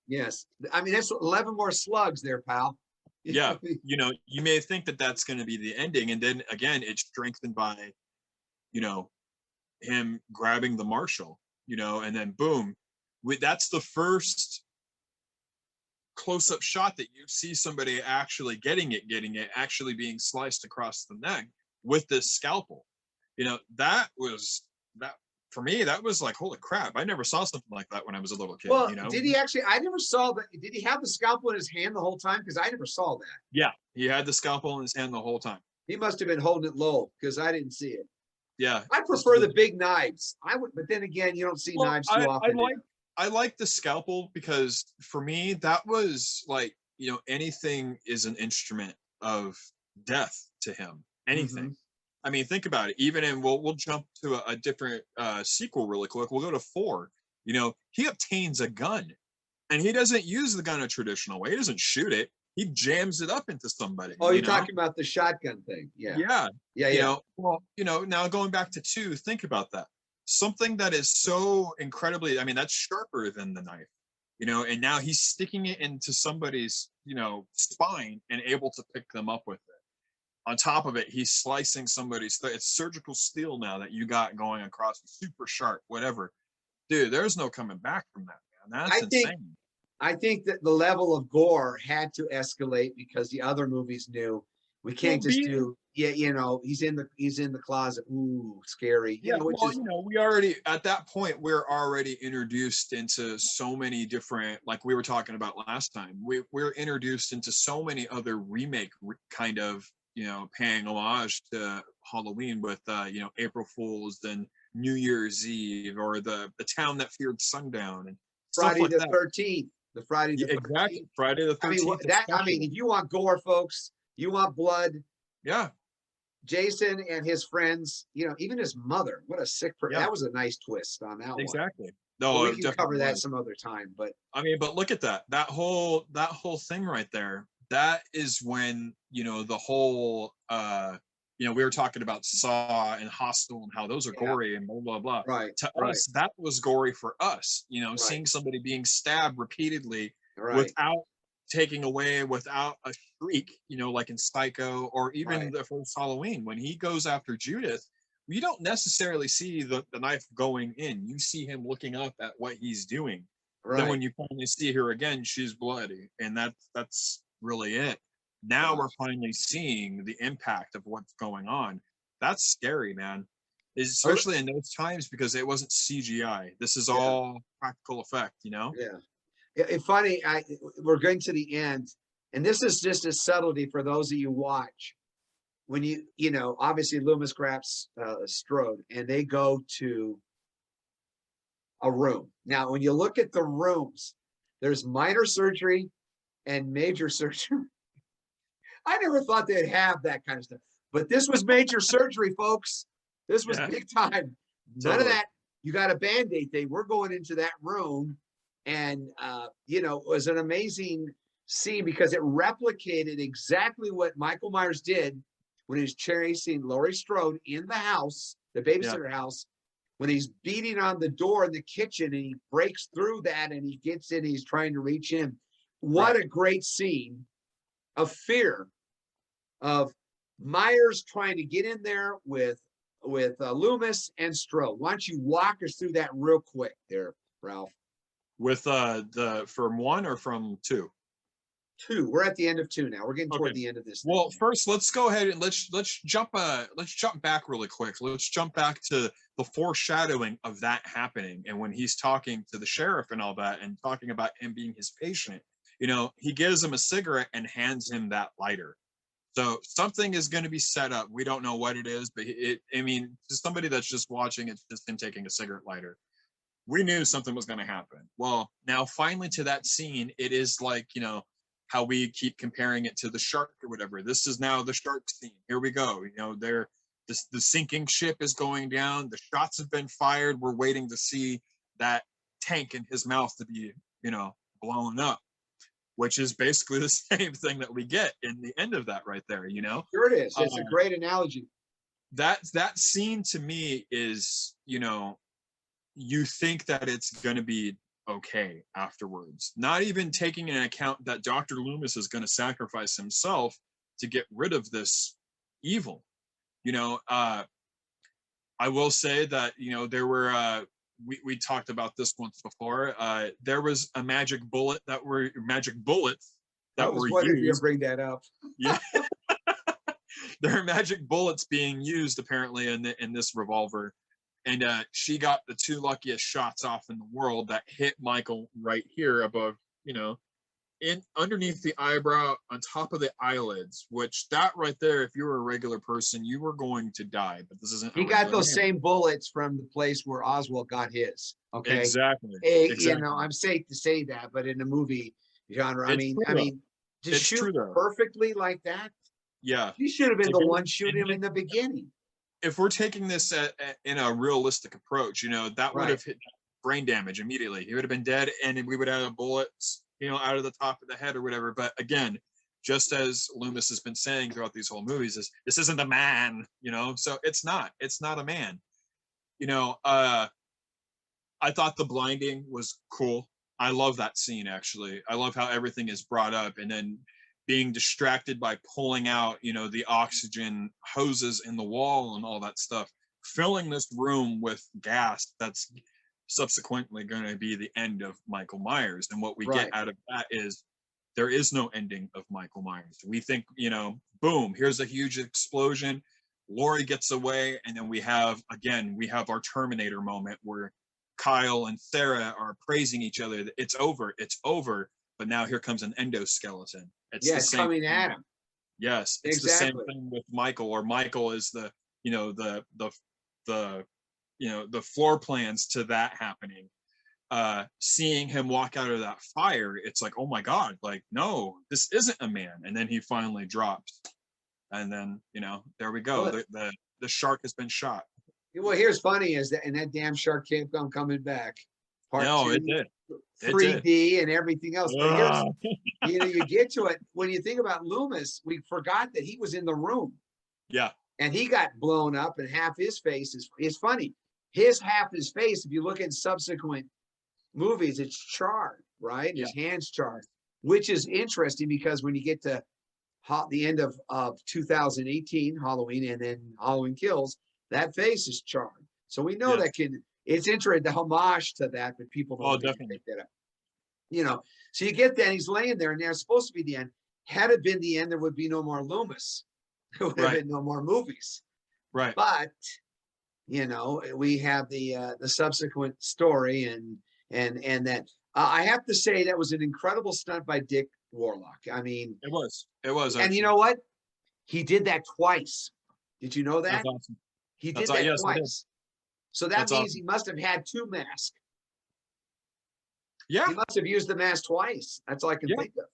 Speaker 1: Yes, I mean that's 11 more slugs there, pal.
Speaker 2: Yeah, you may think that that's going to be the ending, and then again, it's strengthened by, him grabbing the marshal, and then boom, that's the first close-up shot that you see somebody actually getting it, actually being sliced across the neck with this scalpel. That for me, that was like, holy crap! I never saw something like that when I was a little kid.
Speaker 1: Well, did he actually? I never saw that. Did he have the scalpel in his hand the whole time? Because I never saw that.
Speaker 2: Yeah, he had the scalpel in his hand the whole time.
Speaker 1: He must have been holding it low because I didn't see it.
Speaker 2: Yeah,
Speaker 1: I prefer the big knives. I would, but then again, you don't see knives too often.
Speaker 2: I like the scalpel because for me, that was like, anything is an instrument of death to him. Anything.
Speaker 1: Mm-hmm.
Speaker 2: I mean, think about it. Even in, we'll jump to a different sequel really quick. We'll go to 4. He obtains a gun, and he doesn't use the gun a traditional way. He doesn't shoot it. He jams it up into somebody.
Speaker 1: Oh, you're talking about the shotgun thing. Yeah.
Speaker 2: Yeah. Well, now going back to 2, think about that. Something that is so incredibly, I mean, that's sharper than the knife, and now he's sticking it into somebody's, spine and able to pick them up with it. On top of it, he's slicing somebody's, it's surgical steel now that you got going across, super sharp, whatever. Dude, there's no coming back from that, man. That's insane.
Speaker 1: I think that the level of gore had to escalate because the other movies knew we can't he's in the closet. Ooh, scary.
Speaker 2: We already, at that point, we're already introduced into so many different, like we were talking about last time, we're introduced into so many other remake kind of, paying homage to Halloween with, April Fools and New Year's Eve, or the town that feared sundown, and
Speaker 1: Friday
Speaker 2: like
Speaker 1: the 13th. The Friday the 13th.
Speaker 2: Exactly. Friday the 13th.
Speaker 1: I mean, if you want gore, folks, you want blood.
Speaker 2: Yeah.
Speaker 1: Jason and his friends, even his mother. What a sick person. Yeah. That was a nice twist on that one.
Speaker 2: Exactly.
Speaker 1: No, we can cover that some other time. But
Speaker 2: I mean, but look at that. That whole thing right there. That is when, the whole we were talking about Saw and Hostel and how those are gory and blah blah blah.
Speaker 1: Right.
Speaker 2: To us, that was gory for us. Seeing somebody being stabbed repeatedly without taking away, without a shriek, like in Psycho, or even the first Halloween when he goes after Judith. You don't necessarily see the knife going in. You see him looking up at what he's doing. Then when you finally see her again, she's bloody, and that's really it. Now we're finally seeing the impact of what's going on. That's scary, man. Especially in those times, because it wasn't CGI. This is all practical effect, Yeah.
Speaker 1: It's funny. We're going to the end, and this is just a subtlety for those of you watch. When obviously Loomis grabs Strode, and they go to a room. Now, when you look at the rooms, there's minor surgery and major surgery. I never thought they'd have that kind of stuff, but this was major surgery, folks. This was big time. None of that. You got a Band-Aid thing. We're going into that room, and it was an amazing scene because it replicated exactly what Michael Myers did when he was chasing Laurie Strode in the house, the babysitter house, when he's beating on the door in the kitchen, and he breaks through that and he gets in, he's trying to reach in. What a great scene of fear, of Myers trying to get in there with Loomis and Strode. Why don't you walk us through that real quick there, Ralph?
Speaker 2: With from 1 or from 2?
Speaker 1: 2. We're at the end of 2 now. We're getting toward
Speaker 2: Okay.
Speaker 1: the end of this.
Speaker 2: Well, first, let's go ahead and let's jump back really quick. Let's jump back to the foreshadowing of that happening, and when he's talking to the sheriff and all that, and talking about him being his patient. He gives him a cigarette and hands him that lighter. So something is going to be set up. We don't know what it is, but to somebody that's just watching, it's just him taking a cigarette lighter. We knew something was going to happen. Well, now finally to that scene, it is like, how we keep comparing it to the shark or whatever. This is now the shark scene. Here we go. The sinking ship is going down. The shots have been fired. We're waiting to see that tank in his mouth to be, blown up, which is basically the same thing that we get in the end of that right there.
Speaker 1: Sure it is. It's a great analogy.
Speaker 2: That scene to me is, you think that it's going to be okay afterwards, not even taking into account that Dr. Loomis is going to sacrifice himself to get rid of this evil. I will say that, there were, we talked about this once before. There was a magic bullets that were
Speaker 1: used.
Speaker 2: used.
Speaker 1: Bring that up.
Speaker 2: Yeah. There are magic bullets being used apparently in this revolver. And she got the 2 luckiest shots off in the world that hit Michael right here above, underneath the eyebrow, on top of the eyelids, which that right there, if you were a regular person, you were going to die. But this isn't.
Speaker 1: He got those same bullets from the place where Oswald got his. Okay.
Speaker 2: Exactly.
Speaker 1: I'm safe to say that, but in the movie genre, to
Speaker 2: it's
Speaker 1: shoot
Speaker 2: true,
Speaker 1: perfectly like that.
Speaker 2: Yeah.
Speaker 1: He should have been the one shooting him in the beginning.
Speaker 2: If we're taking this in a realistic approach, that would have hit brain damage immediately. He would have been dead, and we would have bullets, out of the top of the head or whatever. But again, just as Loomis has been saying throughout these whole movies, this isn't a man, so it's not a man. I thought the blinding was cool. I love that scene, actually. I love how everything is brought up, and then being distracted by pulling out, the oxygen hoses in the wall and all that stuff, filling this room with gas that's subsequently going to be the end of Michael Myers. And what we get out of that is there is no ending of Michael Myers. We think, boom, here's a huge explosion. Laurie gets away, and then we have our Terminator moment where Kyle and Sarah are praising each other. It's over. But now here comes an endoskeleton.
Speaker 1: It's coming at him.
Speaker 2: Yes, it's exactly the same thing with Michael, or Michael is the floor plans to that happening. Seeing him walk out of that fire, it's like, oh my God, like, no, this isn't a man. And then he finally drops. And then, there we go. Well, the shark has been shot.
Speaker 1: Well, here's funny is that, and that damn shark kept on coming back.
Speaker 2: Part 2, it did.
Speaker 1: 3D and everything else. But here's, you get to it. When you think about Loomis, we forgot that he was in the room.
Speaker 2: Yeah.
Speaker 1: And he got blown up, and half his face is funny. Half his face, if you look at subsequent movies, it's charred, right? Yeah. His hand's charred, which is interesting because when you get to the end of 2018, Halloween, and then Halloween Kills, that face is charred. So we know that it's interesting, the homage to that, but people don't definitely take that up. So you get that, he's laying there, and they're supposed to be the end. Had it been the end, there would be no more Loomis. There would have been no more movies.
Speaker 2: Right.
Speaker 1: But, we have the subsequent story, and that I have to say that was an incredible stunt by Dick Warlock. I mean, it was.
Speaker 2: Actually.
Speaker 1: And you know what? He did that twice. Did you know that?
Speaker 2: That's awesome.
Speaker 1: He did that twice. So that means he must have had 2 masks.
Speaker 2: Yeah.
Speaker 1: He must have used the mask twice. That's all I can think of.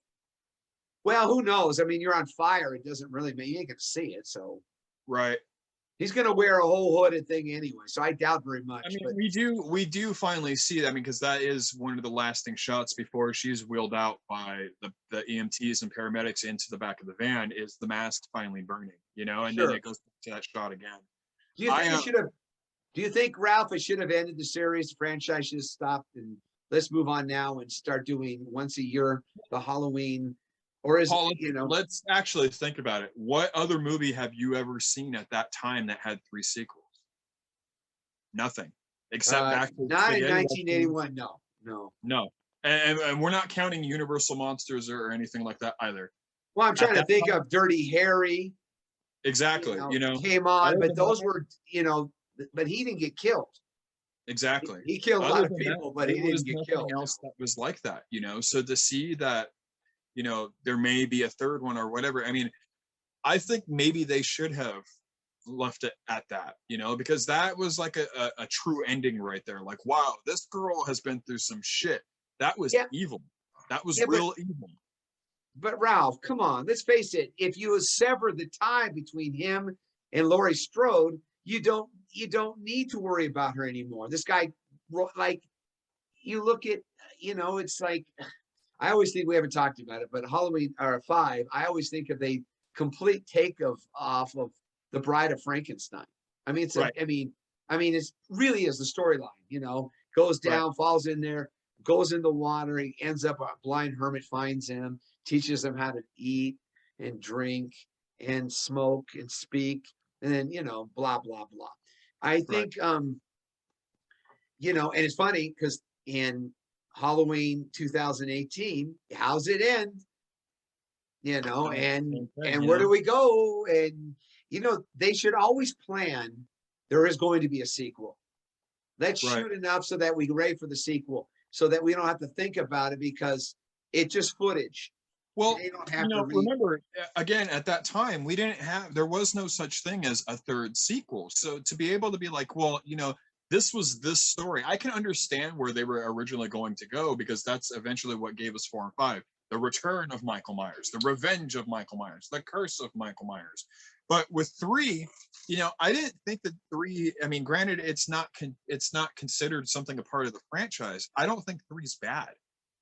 Speaker 1: Well, who knows? I mean, you're on fire. It doesn't really mean you ain't gonna see it. So
Speaker 2: right.
Speaker 1: He's gonna wear a whole hooded thing anyway. So I doubt very much.
Speaker 2: I mean, we do finally see that, because that is one of the lasting shots before she's wheeled out by the EMTs and paramedics into the back of the van, is the mask finally burning, and then it goes to that shot again.
Speaker 1: Do you think do you think, Ralph, it should have ended the series? The franchise should have stopped and let's move on now and start doing once a year the Halloween? Or is
Speaker 2: Paul, let's actually think about it. What other movie have you ever seen at that time that had 3 sequels? Nothing. Except back to
Speaker 1: not in 1981. No.
Speaker 2: No. And we're not counting Universal monsters or anything like that either.
Speaker 1: Well, I'm
Speaker 2: At
Speaker 1: trying to
Speaker 2: that
Speaker 1: think
Speaker 2: time,
Speaker 1: of Dirty Harry,
Speaker 2: exactly.
Speaker 1: came on,
Speaker 2: Other
Speaker 1: but
Speaker 2: than
Speaker 1: those
Speaker 2: that,
Speaker 1: were, but he didn't get killed.
Speaker 2: exactly.
Speaker 1: He killed a
Speaker 2: Other
Speaker 1: lot of
Speaker 2: than that,
Speaker 1: people, but
Speaker 2: there
Speaker 1: he
Speaker 2: was
Speaker 1: didn't get
Speaker 2: nothing
Speaker 1: killed.
Speaker 2: else that was like that. So to see that, there may be a third one or whatever. I mean, I think maybe they should have left it at that, because that was like a true ending right there. Like, wow, this girl has been through some shit. That was
Speaker 1: Yeah,
Speaker 2: evil. That was
Speaker 1: yeah,
Speaker 2: real evil.
Speaker 1: but Ralph, come on, let's face it. If you sever the tie between him and Laurie Strode, you don't need to worry about her anymore. This guy, like, you look at, it's like, I always think, we haven't talked about it, but Halloween or 5, I always think of a complete take off of The Bride of Frankenstein. I mean,
Speaker 2: Right.
Speaker 1: it's really is the storyline, goes
Speaker 2: Right.
Speaker 1: down, falls in there, goes in the water, he ends up, a blind hermit finds him, teaches him how to eat and drink and smoke and speak, and then, blah, blah, blah. I
Speaker 2: Right.
Speaker 1: think, and it's funny because in Halloween 2018, how's it end? And where do we go? And they should always plan. There is going to be a sequel. Let's shoot enough so that we're ready for the sequel, so that we don't have to think about it, because it's just footage.
Speaker 2: Well,
Speaker 1: they don't have to
Speaker 2: remember, again, at that time, there was no such thing as a third sequel. So to be able to be like, well, this was this story, I can understand where they were originally going to go, because that's eventually what gave us 4 and 5. The return of Michael Myers, the revenge of Michael Myers, the curse of Michael Myers. But with 3, I didn't think that 3, I mean, granted, it's not considered something a part of the franchise. I don't think 3's bad.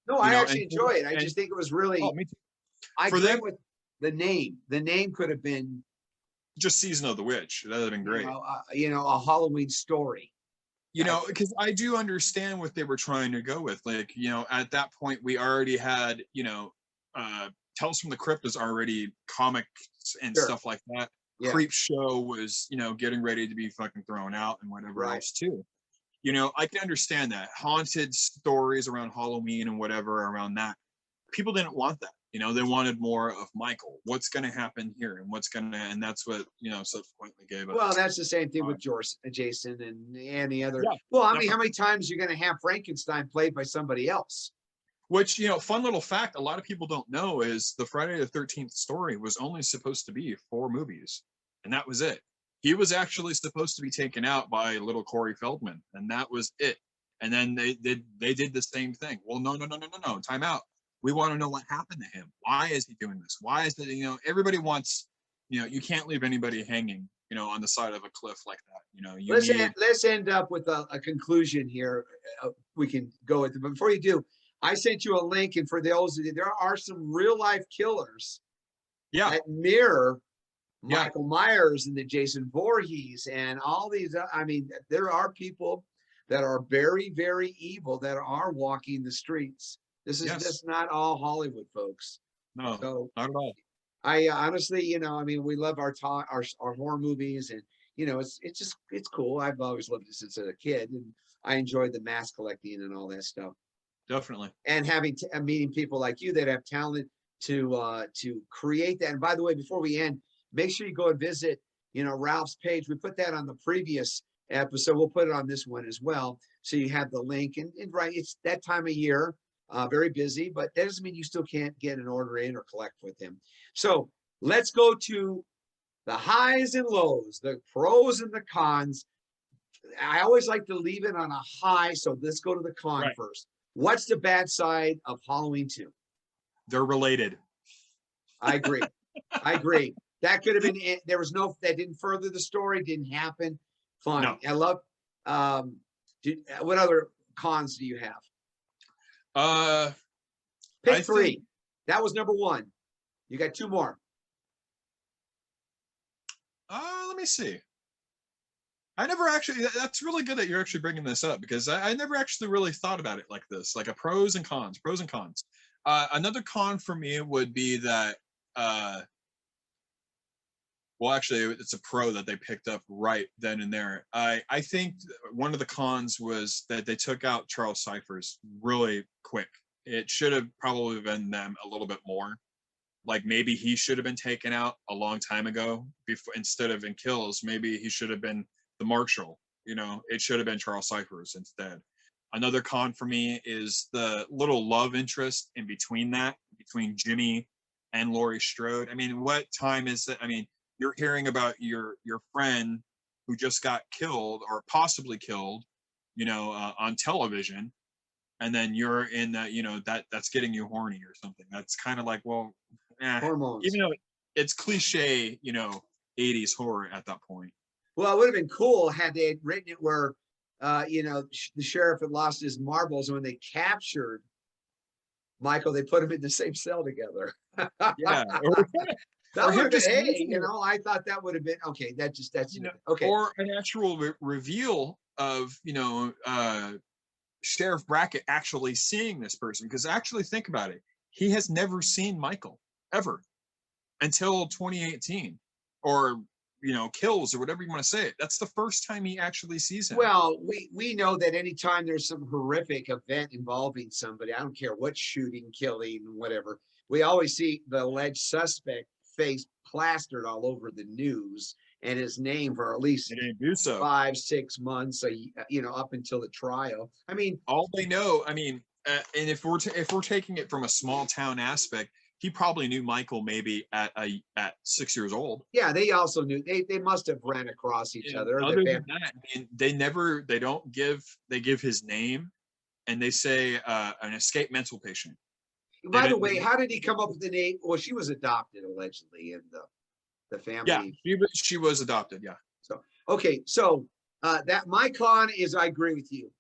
Speaker 1: No, I actually enjoy it. I just think it was really,
Speaker 2: oh, me too.
Speaker 1: I
Speaker 2: For
Speaker 1: agree
Speaker 2: them,
Speaker 1: with the name. The name could have been
Speaker 2: just Season of the Witch. That would have been great.
Speaker 1: A Halloween story.
Speaker 2: Because I do understand what they were trying to go with. Like, at that point, we already had, Tales from the Crypt is already comics and stuff like that. Yeah. Creep Show was, getting ready to be fucking thrown out and whatever else too. I can understand that. Haunted stories around Halloween and whatever around that. People didn't want that. They wanted more of Michael. What's going to happen here, and that's what subsequently gave us.
Speaker 1: Well, that's the same thing with Jason and any other.
Speaker 2: Yeah,
Speaker 1: well, I mean, how many times are you going to have Frankenstein played by somebody else?
Speaker 2: Which, fun little fact, a lot of people don't know is the Friday the 13th story was only supposed to be 4 movies, and that was it. He was actually supposed to be taken out by little Corey Feldman, and that was it. And then they did the same thing. Well, no, time out. We want to know what happened to him. Why is he doing this? Why is it, everybody wants, you can't leave anybody hanging, on the side of a cliff like that.
Speaker 1: Let's end up with a conclusion here. We can go with it. But before you do, I sent you a link. And for those of you, there are some real life killers that mirror Michael Myers and the Jason Voorhees and all these. I mean, there are people that are very, very evil that are walking the streets. This is just not all Hollywood, folks.
Speaker 2: No,
Speaker 1: so,
Speaker 2: not at all.
Speaker 1: I honestly, I mean, we love our horror movies, and it's cool. I've always loved it since I was a kid, and I enjoyed the mask collecting and all that stuff.
Speaker 2: Definitely.
Speaker 1: And having meeting people like you that have talent to create that. And by the way, before we end, make sure you go and visit, Ralph's page. We put that on the previous episode. We'll put it on this one as well, so you have the link. And right, it's that time of year. Very busy, but that doesn't mean you still can't get an order in or collect with him. So let's go to the highs and lows, the pros and the cons. I always like to leave it on a high, so let's go to the con first. What's the bad side of Halloween 2?
Speaker 2: They're related.
Speaker 1: I agree. That could have been it. There was that didn't further the story, didn't happen. Fine. No. I love, what other cons do you have? Pick 3. That was number 1. You got 2 more.
Speaker 2: Let me see. I never actually. That's really good that you're actually bringing this up, because I never actually really thought about it like this, like a pros and cons. Another con for me would be that. Well, actually, it's a pro that they picked up right then and there. I think one of the cons was that they took out Charles Cyphers really quick. it should have probably been them a little bit more. Like maybe he should have been taken out a long time ago before, instead of in kills. Maybe he should have been the marshal. You know, it should have been Charles Cyphers instead. Another con for me is the little love interest in between that, between Jimmy and Laurie Strode. I mean, what time is it? I mean, you're hearing about your friend who just got killed or possibly killed, you know, on television, and then you're in that, you know, that's getting you horny or something. That's kind of like, well,
Speaker 1: Hormones.
Speaker 2: even though it's cliche, you know, 80s horror at that point.
Speaker 1: Well, it would have been cool had they had written it where, you know, the sheriff had lost his marbles, and when they captured Michael, they put him in the same cell together.
Speaker 2: Yeah.
Speaker 1: That would have been,
Speaker 2: just
Speaker 1: hey, you know, I thought that would have been okay. That's
Speaker 2: you know,
Speaker 1: okay.
Speaker 2: or an actual reveal of, you know, Sheriff Brackett actually seeing this person, because actually think about it, he has never seen Michael ever until 2018, or you know, kills or whatever you want to say it. That's the first time he actually sees him.
Speaker 1: Well, we know that anytime there's some horrific event involving somebody, I don't care what shooting, killing, whatever, we always see the alleged suspect face plastered all over the news and his name for at least
Speaker 2: They didn't do so.
Speaker 1: 5-6 months, you know, up until the trial. I mean,
Speaker 2: all they know, I mean, and if we're taking it from a small town aspect, he probably knew Michael maybe at 6 years old.
Speaker 1: Yeah, they also knew they must have ran across each other.
Speaker 2: Other than that, I mean, they give his name, and they say an escaped mental patient.
Speaker 1: By the way, how did he come up with the name? Well, she was adopted allegedly, and the family.
Speaker 2: Yeah, she was adopted. Yeah.
Speaker 1: So okay, so that my con is I agree with you.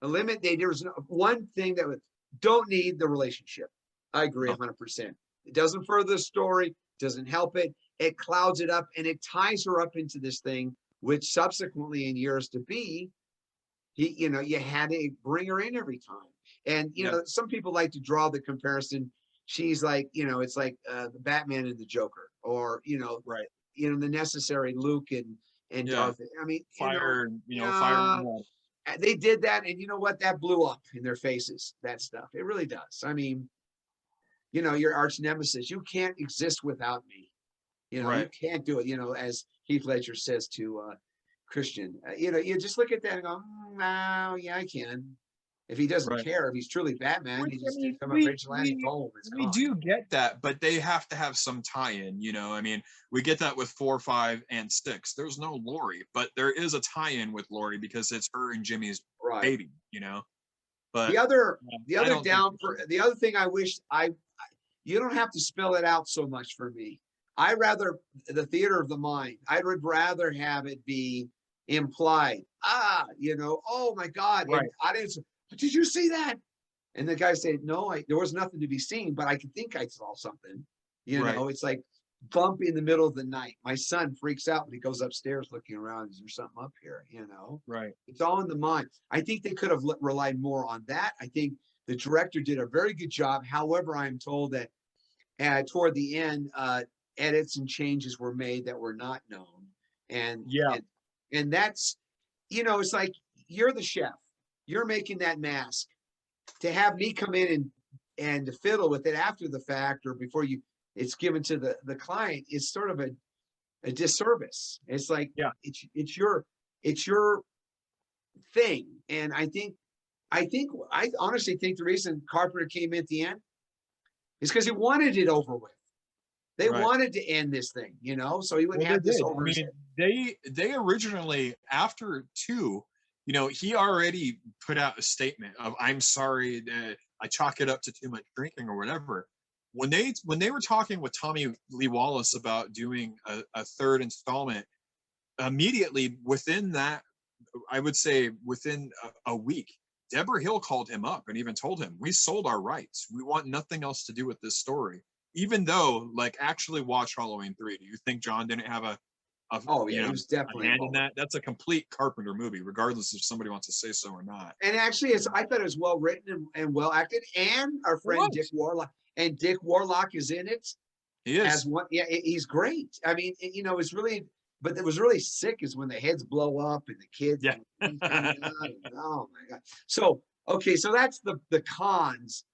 Speaker 1: There's one thing that don't need the relationship. I agree 100%. It doesn't further the story, doesn't help it. It clouds it up, and it ties her up into this thing, which subsequently in years to be, you know, you had to bring her in every time. And, you know, some people like to draw the comparison. She's like, you know, it's like the Batman and the Joker, or, you know,
Speaker 2: right.
Speaker 1: You know, the necessary Luke and Darth. I mean,
Speaker 2: fire. Fire.
Speaker 1: They did that, and you know what? That blew up in their faces. That stuff. It really does. I mean, you know, your arch nemesis. You can't exist without me. You know, you can't do it. You know, as Heath Ledger says to Christian. You know, you just look at that and go, "Wow, yeah, I can." If he doesn't care, if he's truly Batman, he just come up vigilante, boom, it's gone.
Speaker 2: We do get that, but they have to have some tie-in, you know. I mean, we get that with 4, 5, and 6. There's no Laurie, but there is a tie-in with Laurie because it's her and Jimmy's baby, you know. But
Speaker 1: the other thing I wish you don't have to spell it out so much for me. I rather the theater of the mind. I would rather have it be implied. You know, oh my God, and audience. Did you see that? And the guy said, no, there was nothing to be seen, but I could think I saw something. You know, it's like bump in the middle of the night. My son freaks out when he goes upstairs looking around. Is there something up here? You know, it's all in the mind. I think they could have relied more on that. I think the director did a very good job. However, I'm told that toward the end, edits and changes were made that were not known. And that's, you know, it's like, you're the chef. You're making that mask. To have me come in and to fiddle with it after the fact or before it's given to the client is sort of a disservice. It's like, it's your thing. And I honestly think the reason Carpenter came in at the end is because he wanted it over with. They wanted to end this thing, you know, so he wouldn't have this over.
Speaker 2: I mean, they originally, after 2, you know, he already put out a statement of, I'm sorry that I chalk it up to too much drinking or whatever. When they were talking with Tommy Lee Wallace about doing a third installment, immediately within that, I would say within a week, Deborah Hill called him up and even told him, we sold our rights. We want nothing else to do with this story. Even though, like, actually watch Halloween 3. Do you think John didn't have a
Speaker 1: he was definitely
Speaker 2: hand in that? That's a complete Carpenter movie, regardless if somebody wants to say so or not.
Speaker 1: And actually, I thought it was well written and well acted. And our friend Dick Warlock, and Dick Warlock is in it.
Speaker 2: He is.
Speaker 1: He's great. I mean, you know, it's really, but it was really sick is when the heads blow up and the kids.
Speaker 2: Yeah.
Speaker 1: Oh my God. So okay, so that's the cons.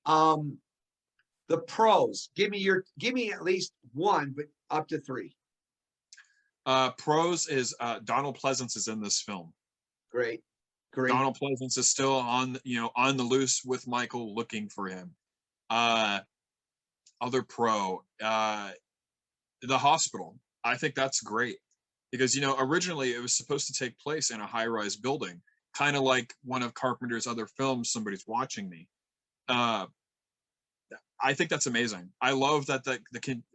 Speaker 1: The pros. Give me at least one, but up to three.
Speaker 2: Pros is Donald Pleasance is in this film.
Speaker 1: Great.
Speaker 2: Donald Pleasance is still on the loose with Michael, looking for him. Other pro, the hospital. I think that's great because originally it was supposed to take place in a high-rise building, kind of like one of Carpenter's other films, Somebody's Watching Me. I think that's amazing. I love that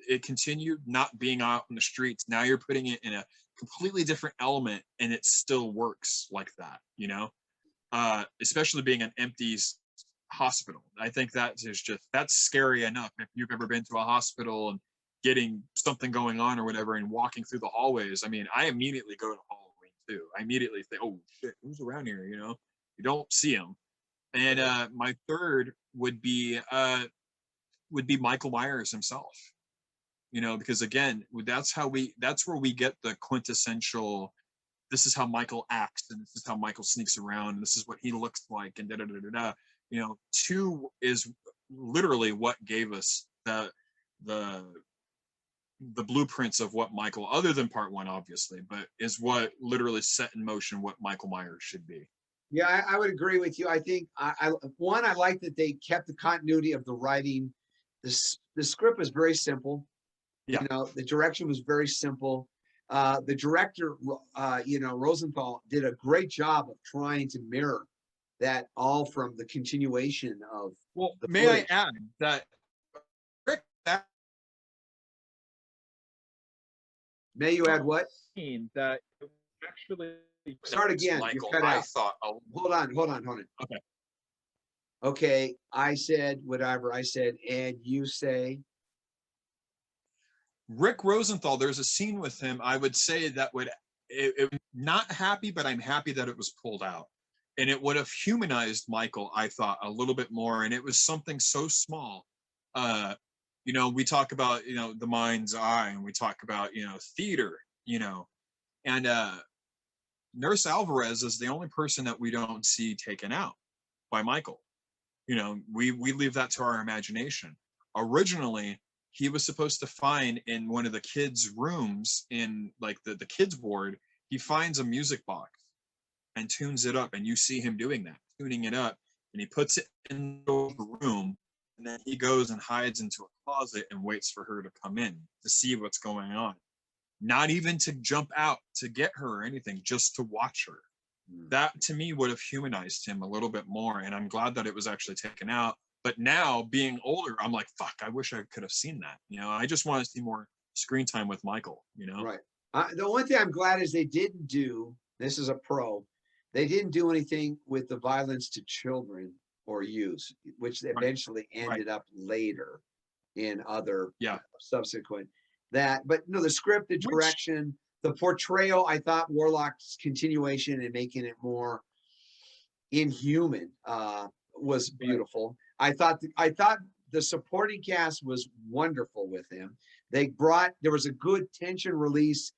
Speaker 2: it continued not being out in the streets. Now you're putting it in a completely different element, and it still works like that. Especially being an empty hospital. I think that's scary enough. If you've ever been to a hospital and getting something going on or whatever, and walking through the hallways, I mean, I immediately go to Halloween too. I immediately think, oh shit, who's around here? You don't see them. And my third would be Michael Myers himself. Because again, that's where we get the quintessential, this is how Michael acts, and this is how Michael sneaks around, and this is what he looks like, and da da da da da. 2 is literally what gave us the blueprints of what Michael, other than part 1, obviously, but is what literally set in motion what Michael Myers should be.
Speaker 1: Yeah, I would agree with you. I think I like that they kept the continuity of the writing. The script was very simple.
Speaker 2: Yeah.
Speaker 1: The direction was very simple. The director, Rosenthal, did a great job of trying to mirror that all from the continuation of.
Speaker 2: Well, may I add that
Speaker 1: May you add what?
Speaker 2: That actually
Speaker 1: start again.
Speaker 2: Michael,
Speaker 1: you cut out.
Speaker 2: Thought.
Speaker 1: Hold on.
Speaker 2: Okay.
Speaker 1: Okay. I said whatever I said, and you say.
Speaker 2: Rick Rosenthal, there's a scene with him, I would say that it not happy, but I'm happy that it was pulled out. And it would have humanized Michael, I thought, a little bit more. And it was something so small. We talk about, the mind's eye, and we talk about, theater, and Nurse Alvarez is the only person that we don't see taken out by Michael. We leave that to our imagination. Originally, he was supposed to find in one of the kids' rooms in like the kids' ward, he finds a music box and tunes it up, and you see him doing that, tuning it up, and he puts it in the room, and then he goes and hides into a closet and waits for her to come in to see what's going on. Not even to jump out to get her or anything, just to watch her. That to me would have humanized him a little bit more, and I'm glad that it was actually taken out. But now, being older, I'm like, fuck, I wish I could have seen that. I just want to see more screen time with Michael,
Speaker 1: Right. The one thing I'm glad is they didn't do, this is a pro, they didn't do anything with the violence to children or youth, which eventually ended up later in other subsequent but no, the script, the direction, the portrayal, I thought Warlock's continuation and making it more inhuman was beautiful. I thought the supporting cast was wonderful with him. There was a good tension release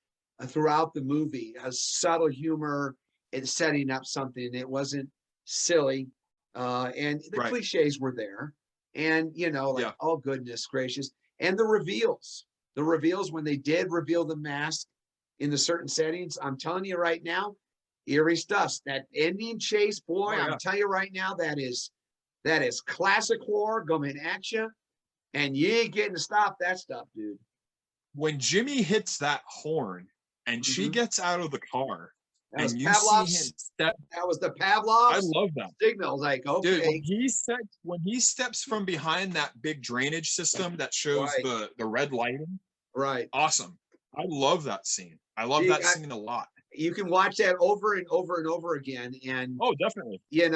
Speaker 1: throughout the movie, a subtle humor and setting up something. It wasn't silly. And the cliches were there. And, oh, goodness gracious. And the reveals when they did reveal the mask in the certain settings, I'm telling you right now, eerie stuff. That ending chase, boy, I'm telling you right now, that is classic horror coming at you, and you ain't getting to stop that stuff, dude.
Speaker 2: When Jimmy hits that horn and she gets out of the car,
Speaker 1: and you see him step. That was the Pavlov's.
Speaker 2: I love that
Speaker 1: signal. Like, okay,
Speaker 2: dude, when he steps from behind that big drainage system that shows the red lighting.
Speaker 1: Right.
Speaker 2: Awesome. I love that scene. I love that scene a lot.
Speaker 1: You can watch that over and over and over again, and
Speaker 2: definitely.
Speaker 1: And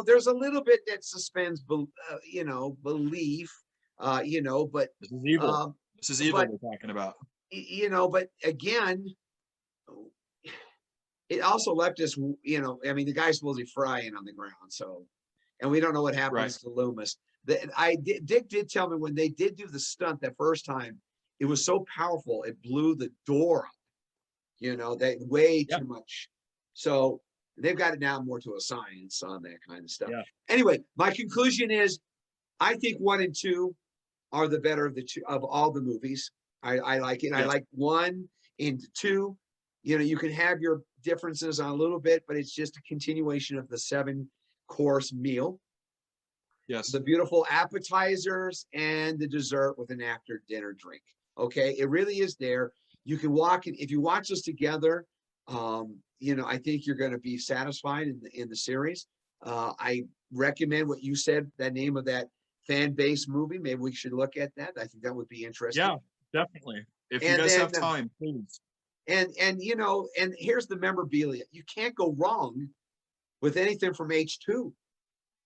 Speaker 1: there's a little bit that suspends, belief, but
Speaker 2: this is evil. This is evil we're talking about.
Speaker 1: But again, it also left us, the guy's supposedly frying on the ground, so, and we don't know what happens to Loomis. Dick did tell me when they did do the stunt that first time, it was so powerful, it blew the door up. That way too much. So they've got it down more to a science on that kind of stuff. Yeah. Anyway, my conclusion is I think 1 and 2 are the better of the two of all the movies. I like it. I
Speaker 2: Yes.
Speaker 1: like 1 and 2. You know, you can have your differences on a little bit, but it's just a continuation of the 7-course meal.
Speaker 2: Yes.
Speaker 1: The beautiful appetizers and the dessert with an after dinner drink. Okay, it really is there. You can walk in if you watch this together. You know, I think you're going to be satisfied in the series. I recommend what you said. That name of that fan-based movie. Maybe we should look at that. I think that would be interesting.
Speaker 2: Yeah, definitely. If you
Speaker 1: And
Speaker 2: guys
Speaker 1: then,
Speaker 2: have time, please.
Speaker 1: and you know, and here's the memorabilia. You can't go wrong with anything from H2.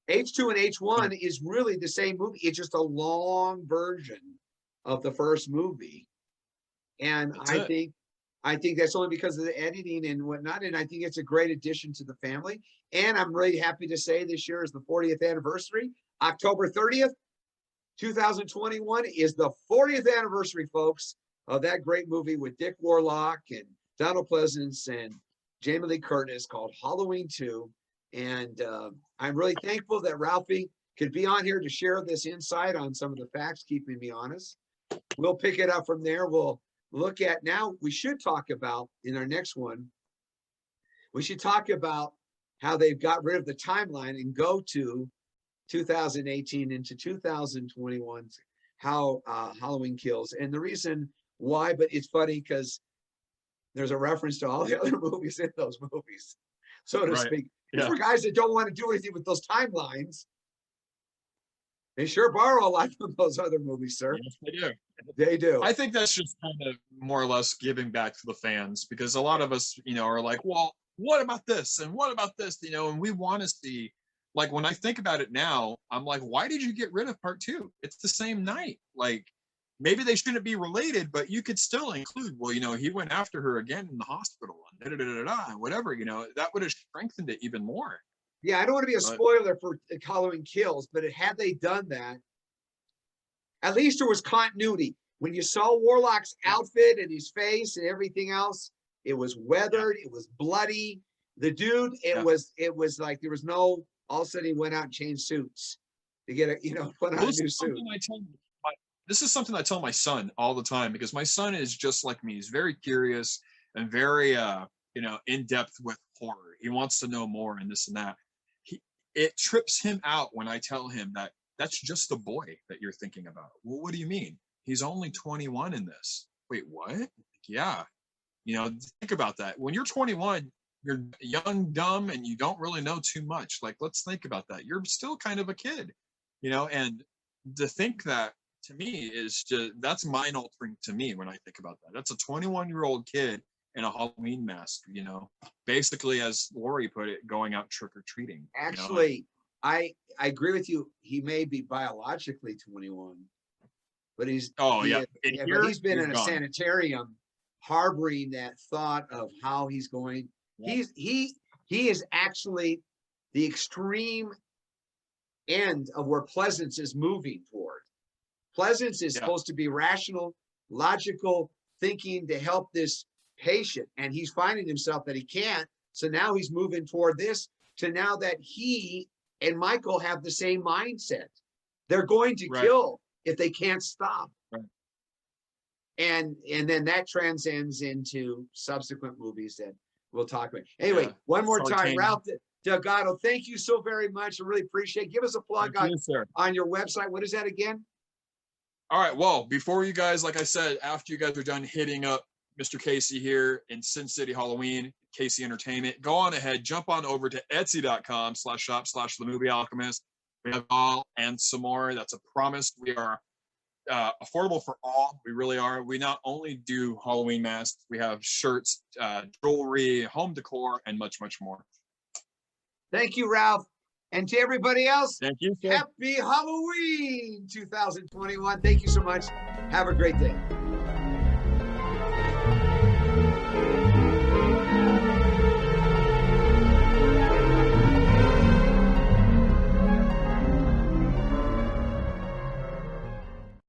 Speaker 1: H2 and H1 is really the same movie. It's just a long version of the first movie. And I think that's only because of the editing and whatnot. And I think it's a great addition to the family. And I'm really happy to say this year is the 40th anniversary. October 30th, 2021 is the 40th anniversary, folks, of that great movie with Dick Warlock and Donald Pleasance and Jamie Lee Curtis called Halloween 2. And I'm really thankful that Ralphie could be on here to share this insight on some of the facts, keeping me honest. We'll pick it up from there. We'll look at now. We should talk about in our next one. We should talk about how they've got rid of the timeline and go to 2018 into 2021. How Halloween Kills, and the reason why. But it's funny because there's a reference to all the other movies in those movies, so to speak. Yeah. For guys that don't want to do anything with those timelines, they sure borrow a lot from those other movies, sir.
Speaker 2: Yes, they do.
Speaker 1: They do.
Speaker 2: I think that's just kind of more or less giving back to the fans, because a lot of us, you know, are like, well, what about this? And what about this? You know, and we want to see, like, when I think about it now, I'm like, why did you get rid of part 2? It's the same night. Like, maybe they shouldn't be related, but you could still include, well, you know, he went after her again in the hospital and whatever, you know, that would have strengthened it even more.
Speaker 1: Yeah, I don't want to be a spoiler for Halloween Kills, but had they done that, at least there was continuity. When you saw Warlock's outfit and his face and everything else, it was weathered, it was bloody. The dude, it was like there was no, all of a sudden he went out and changed suits to get a, you know, put on a new suit.
Speaker 2: This is something I tell my son all the time, because my son is just like me. He's very curious and very, you know, in depth with horror. He wants to know more and this and that. It trips him out when I tell him that that's just the boy that you're thinking about. Well, what do you mean? He's only 21 in this. Wait, what? Yeah. You know, think about that. When you're 21, you're young, dumb, and you don't really know too much. Like, let's think about that. You're still kind of a kid, you know, and to think that, to me, is just, that's mind altering to me when I think about that. That's a 21-year-old kid in a Halloween mask, you know, basically, as Lori put it, going out trick-or-treating.
Speaker 1: Actually,
Speaker 2: you know?
Speaker 1: I agree with you. He may be biologically 21, but he's
Speaker 2: but
Speaker 1: he's been in a sanitarium harboring that thought of how he's going. Yeah. He is actually the extreme end of where Pleasance is moving toward. Pleasance is supposed to be rational, logical thinking to help this patient, and he's finding himself that he can't. So now he's moving toward this, to now that he and Michael have the same mindset. They're going to kill if they can't stop. Right. And then that transcends into subsequent movies that we'll talk about. Anyway, one more time, Ralph Delgado, thank you so very much. I really appreciate it. Give us a plug on your website. What is that again?
Speaker 2: All right. Well, before you guys, like I said, after you guys are done hitting up Mr. Casey here in Sin City Halloween, Casey Entertainment, go on ahead, jump on over to etsy.com/shop/the Movie Alchemist. We have all and some more. That's a promise. We are affordable for all. We really are. We not only do Halloween masks, we have shirts, jewelry, home decor, and much, much more.
Speaker 1: Thank you, Ralph. And to everybody else,
Speaker 2: thank you, sir.
Speaker 1: Happy Halloween 2021. Thank you so much. Have a great day.